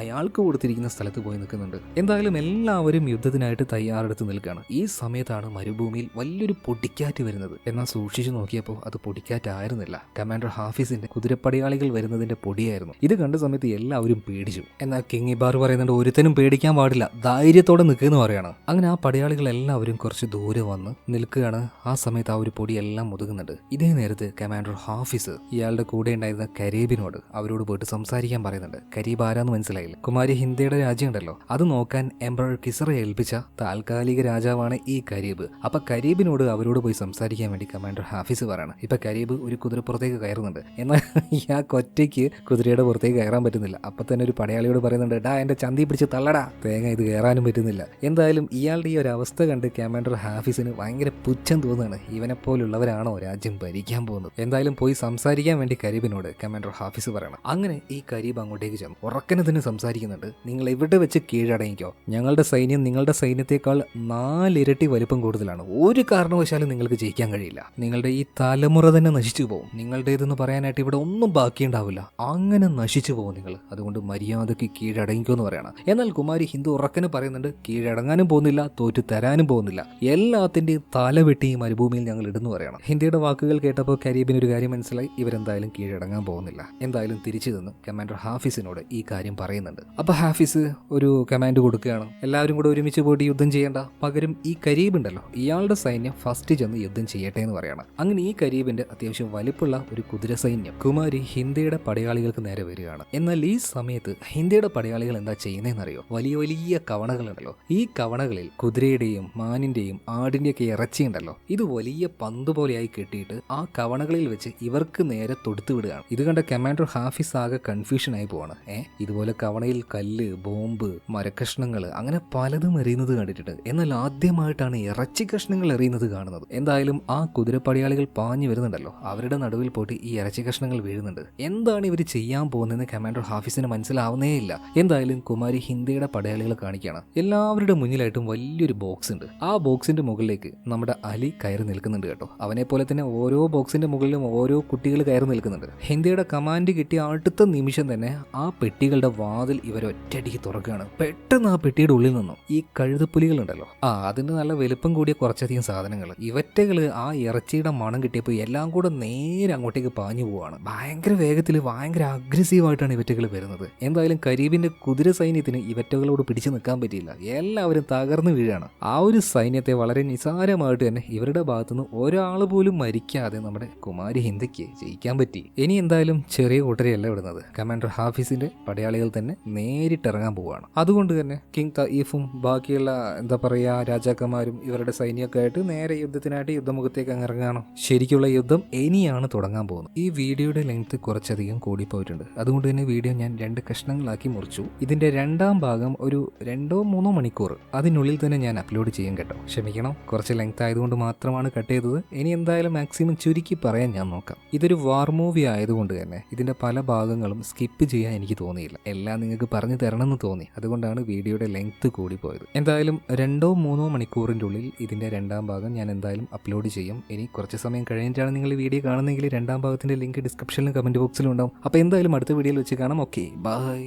Speaker 1: അയാൾക്ക് കൊടുത്തിരിക്കുന്ന സ്ഥലത്ത് പോയി നിൽക്കുന്നുണ്ട്. നിൽക്കുന്നുണ്ട്. എന്തായാലും എല്ലാവരും യുദ്ധത്തിനായിട്ട് തയ്യാറെടുത്ത് നിൽക്കുകയാണ്. ഈ സമയത്താണ് മരുഭൂമിയിൽ വലിയൊരു പൊടിക്കാറ്റ് വരുന്നത്. എന്നാൽ സൂക്ഷിച്ചു നോക്കിയപ്പോൾ അത് പൊടിക്കാറ്റായിരുന്നില്ല, കമാൻഡർ ഹാഫിസിന്റെ കുതിരപ്പടയാളികൾ വരുന്നതിന്റെ പൊടിയായിരുന്നു. ഇത് കണ്ട സമയത്ത് എല്ലാവരും പേടിച്ചു. എന്നാൽ കിങ് ഇബാർ പറയുന്നുണ്ട്, ഒരുത്തനും പേടിക്കാൻ പാടില്ല, ധൈര്യത്തോടെ നിൽക്കുമെന്ന് പറയാണ്. അങ്ങനെ ആ പടയാളികൾ എല്ലാവരും കുറച്ച് ദൂരെ വന്ന് നിൽക്കുകയാണ്. ആ സമയത്ത് ആ ഒരു പൊടിയെല്ലാം മുതുകുന്നുണ്ട്. ഇതേ നേരത്ത് കമാൻഡർ ഹാഫിസ് ഇയാളുടെ കൂടെ ഉണ്ടായിരുന്ന കരീബിനോട് അവരോട് പോയിട്ട് സംസാരിക്കാൻ പറയുന്നുണ്ട്. കരീബ് ആരാന്ന് മനസ്സിലായില്ല. കുമാരി ഹിന്ദയുടെ രാജ്യം ഉണ്ടല്ലോ, അത് നോക്കാൻ എംപറർ കിസറ ഏൽപ്പിച്ച താൽക്കാലിക രാജാവാണ് ഈ കരീബ്. അപ്പൊ കരീബിനോട് അവരോട് പോയി സംസാരിക്കാൻ വേണ്ടി കമാൻഡർ ഹാഫിസ് പറയാണ്. ഇപ്പൊ കരീബ് ഒരു കുതിരപ്പുറത്തേക്ക് കയറുന്നുണ്ട്. എന്നാൽ ഇയാൾക്ക് ഒറ്റയ്ക്ക് കുതിരയുടെ പുറത്തേക്ക് കയറാൻ പറ്റുന്നില്ല. അപ്പൊ തന്നെ ഒരു പടയാളിയോട് പറയുന്നുണ്ട്, ഡാ എന്റെ ചന്തി പിടിച്ച് തള്ളടാ, തേങ്ങ ഇത് കയറാനും പറ്റുന്നില്ല. എന്തായാലും ഇയാളുടെ ഈ ഒരു അവസ്ഥ കണ്ട് കമാൻഡർ ഹാഫിസിന് ഭയങ്കര പുച്ഛം തോന്നുകയാണ്. ഇവനെപ്പോലുള്ളവരാണോ രാജ്യം ഭരിക്കാൻ പോകുന്നത്? എന്തായാലും പോയി സംസാരിക്കാൻ വേണ്ടി കരീബിനോട് കമാൻഡർ ഹാഫിസ് പറയണം. അങ്ങനെ ഈ കരീബ് അങ്ങോട്ടേക്ക് ചെന്നു ഉറക്കനെ തന്നെ സംസാരിക്കുന്നുണ്ട്. നിങ്ങൾ എവിടെ വെച്ച് കീഴടങ്ങിക്കോ, ഞങ്ങളുടെ സൈന്യം നിങ്ങളുടെ സൈന്യത്തെക്കാൾ 4 ഇരട്ടി വലിപ്പം കൂടുതലാണ്. ഒരു കാരണവശാലും നിങ്ങൾക്ക് ജയിക്കാൻ കഴിയില്ല. നിങ്ങളുടെ ഈ തലമുറ തന്നെ നശിച്ചു പോകും. നിങ്ങളുടേതെന്ന് പറയാനായിട്ട് ഇവിടെ ഒന്നും ബാക്കിയുണ്ടാവില്ല. അങ്ങനെ നശിച്ചു പോകും നിങ്ങൾ. അതുകൊണ്ട് മര്യാദയ്ക്ക് കീഴടങ്ങിക്കോ എന്ന് പറയണം. എന്നാൽ കുമാരി ഹിന്ദു ഉറക്കന് പറയുന്നുണ്ട്, കീഴടങ്ങാനും പോകുന്നില്ല, തോറ്റു തരാനും പോകുന്നില്ല, എല്ലാത്തിന്റെയും തലവെട്ടി ഈ മരുഭൂമിയിൽ ഞങ്ങൾ ഇടുന്നു പറയണം. ഹിന്ദിയുടെ വാക്കുകൾ കേട്ടപ്പോൾ കരീബിന് ഒരു കാര്യം മനസ്സിലായി, ഇവരെന്തായാലും കീഴടങ്ങാൻ പോകുന്നില്ല. എന്തായാലും തിരിച്ചു നിന്ന് കമാൻഡർ ഹാഫിസിനോട് ഈ കാര്യം പറയുന്നുണ്ട്. അപ്പൊ ഹാഫിസ് ഒരു കമാൻഡ് കൊടുക്കുകയാണ്, എല്ലാവരും കൂടെ ഒരുമിച്ച് പോയിട്ട് യുദ്ധം ചെയ്യേണ്ട, പകരം ഈ കരീബ് ഉണ്ടല്ലോ, ഇയാളുടെ സൈന്യം ഫസ്റ്റ് ചെന്ന് യുദ്ധം ചെയ്യട്ടെ എന്ന് പറയണം. അങ്ങനെ ഈ കരീബിന്റെ അത്യാവശ്യം വലിപ്പുള്ള ഒരു കുതിര സൈന്യം കുമാരി ഹിന്ദിയുടെ പടയാളികൾക്ക് നേരെ വരികയാണ്. എന്നാൽ ഈ സമയത്ത് ഹിന്ദിയുടെ പടയാളികൾ എന്താ ചെയ്യുന്നതെന്നറിയോ? വലിയ വലിയ കവണകളുണ്ടല്ലോ, ഈ കവണകളിൽ കുതിരയുടെയും മാനിന്റെയും ആടിന്റെയൊക്കെ ഇറച്ചി ഉണ്ടല്ലോ, ഇത് വലിയ പന്ത് പോലെയായി കെട്ടിയിട്ട് ആ കവണകളിൽ വെച്ച് ഇവർക്ക് നേരെ തൊടുത്തു വിടുകയാണ്. ഇത് കണ്ട കമാൻഡർ ഹാഫിസ് ആകെ കൺഫ്യൂഷൻ ആയി പോവാണ്. ഇതുപോലെ കവണയിൽ കല്ല്, ബോംബ്, മരക്കഷ്ണങ്ങൾ അങ്ങനെ പലതും എറിയുന്നത് കണ്ടിട്ടുണ്ട്. എന്നാൽ ആദ്യമായിട്ടാണ് ഇറച്ചി കഷ്ണങ്ങൾ എറിയുന്നത് കാണുന്നത്. എന്തായാലും ആ കുതിരപ്പടയാളികൾ പാഞ്ഞു വരുന്നുണ്ടല്ലോ, അവരുടെ നടുവിൽ പോയിട്ട് ഈ ഇറച്ചി കഷ്ണങ്ങൾ വീഴുന്നുണ്ട്. എന്താണ് ഇവർ ചെയ്യാൻ പോകുന്നതെന്ന് കമാൻഡർ ഹാഫിസിന് മനസ്സിലാവുന്നേ ഇല്ല. എന്തായാലും കുമാരി ഹിന്ദിയുടെ പടയാളികളെ കാണിക്കുകയാണ്. എല്ലാവരുടെ മുന്നിലായിട്ടും വലിയൊരു ബോക്സ് ഉണ്ട്. ആ ബോക്സിന്റെ മുകളിലേക്ക് നമ്മുടെ അലി കയറി നിൽക്കുന്നുണ്ട് കേട്ടോ. അവനെ പോലെ തന്നെ ഓരോ ബോക്സിന്റെ മുകളിലും ഓരോ കുട്ടികൾ കയറി നിൽക്കുന്നുണ്ട്. ഹിന്ദിയുടെ കമാൻഡ് കിട്ടിയ അടുത്ത നിമിഷം തന്നെ ആ പെട്ടികളുടെ വാതിൽ ഇവർ ഒറ്റയടിക്ക് തുറക്കുകയാണ്. പെട്ടെന്ന് ആ പെട്ടിയുടെ ഉള്ളിൽ നിന്നും ഈ കഴുതപ്പുലികൾ ഉണ്ടല്ലോ, അതിന്റെ നല്ല വലുപ്പം കൂടിയ കുറച്ചധികം സാധനങ്ങൾ, ഇവറ്റകള് ആ ഇറച്ചിയുടെ മണം കിട്ടിയപ്പോൾ എല്ലാം കൂടെ നേരെ അങ്ങോട്ടേക്ക് പാഞ്ഞു പോവാണ്. ഭയങ്കര വേഗത്തിൽ ഭയങ്കര അഗ്രസീവായിട്ടാണ് ഇവറ്റകൾ വരുന്നത്. എന്തായാലും കരീബിന്റെ കുതിര സൈന്യത്തിന് ഇവറ്റകളോട് പിടിച്ചു നിൽക്കാൻ പറ്റിയില്ല. എല്ലാവരും തകർന്നു വീഴാണ്. ആ ഒരു സൈന്യത്തെ വളരെ നിസാരമായിട്ട് തന്നെ ഇവരുടെ ഭാഗത്തുനിന്ന് ഒരാൾ പോലും മരിക്കാതെ നമ്മുടെ കുമാരി ഹിന്ദയ്ക്ക് ജയിക്കാൻ പറ്റി. ഇനി എന്തായാലും ചെറിയ കൂട്ടരെയല്ല വിടുന്നത്, കമാൻഡർ ഹാഫിസിന്റെ പടയാളികൾ തന്നെ നേരിട്ടിറങ്ങാൻ പോവുകയാണ്. അതുകൊണ്ട് തന്നെ കിങ് തഈഫും ബാക്കിയുള്ള എന്താ പറയാ രാജാക്കന്മാരും ഇവരുടെ സൈന്യമൊക്കെ ആയിട്ട് നേരെ യുദ്ധത്തിനായിട്ട് യുദ്ധമുഖത്തേക്ക് അങ്ങ് ഇറങ്ങുകയാണ്. ശരിക്കുള്ള യുദ്ധം ഇനിയാണ് തുടങ്ങാൻ പോകുന്നത്. ഈ വീഡിയോയുടെ ലെങ്ത് കുറച്ചധികം കൂടിപ്പോയിട്ടുണ്ട്. അതുകൊണ്ട് തന്നെ വീഡിയോ ഞാൻ 2 കഷ്ണങ്ങളാക്കി മുറിച്ചു. ഇതിന്റെ 2ാം ഭാഗം ഒരു 2-3 മണിക്കൂർ അതിനുള്ളിൽ തന്നെ ഞാൻ അപ്ലോഡ് ചെയ്യും കേട്ടോ. ക്ഷമിക്കണം, കുറച്ച് ലെങ്ത് ആയതുകൊണ്ട് മാത്രമാണ് കട്ട് ചെയ്തത്. ഇനി എന്തായാലും മാക്സിമം ചുരുക്കി പറയാൻ ഞാൻ നോക്കാം. ഇതൊരു വാർ മൂവി ആയതുകൊണ്ട് തന്നെ ഇതിന്റെ പല ഭാഗങ്ങളും സ്കിപ്പ് ചെയ്യാൻ എനിക്ക് തോന്നിയില്ല. എല്ലാം നിങ്ങൾക്ക് പറഞ്ഞു തരണമെന്ന് തോന്നി. അതുകൊണ്ടാണ് വീഡിയോയുടെ ലെങ്ത് കൂടിപ്പോയത്. എന്തായാലും 2-3 മണിക്കൂറിൻ്റെ ഉള്ളിൽ ഇതിന്റെ 2ാം ഭാഗം ഞാൻ എന്തായാലും അപ്ലോഡ് ചെയ്യും. ഇനി കുറച്ച് സമയം കഴിഞ്ഞിട്ടാണ് നിങ്ങൾ ഈ വീഡിയോ കാണുന്നതെങ്കിൽ 2ാം ഭാഗത്തിന്റെ ലിങ്ക് ഡിസ്ക്രിപ്ഷനിലും കമന്റ് ബോക്സിലും ഉണ്ടാവും. അപ്പോൾ എന്തായാലും അടുത്ത വീഡിയോയിൽ വെച്ച് കാണാം. Okay, by.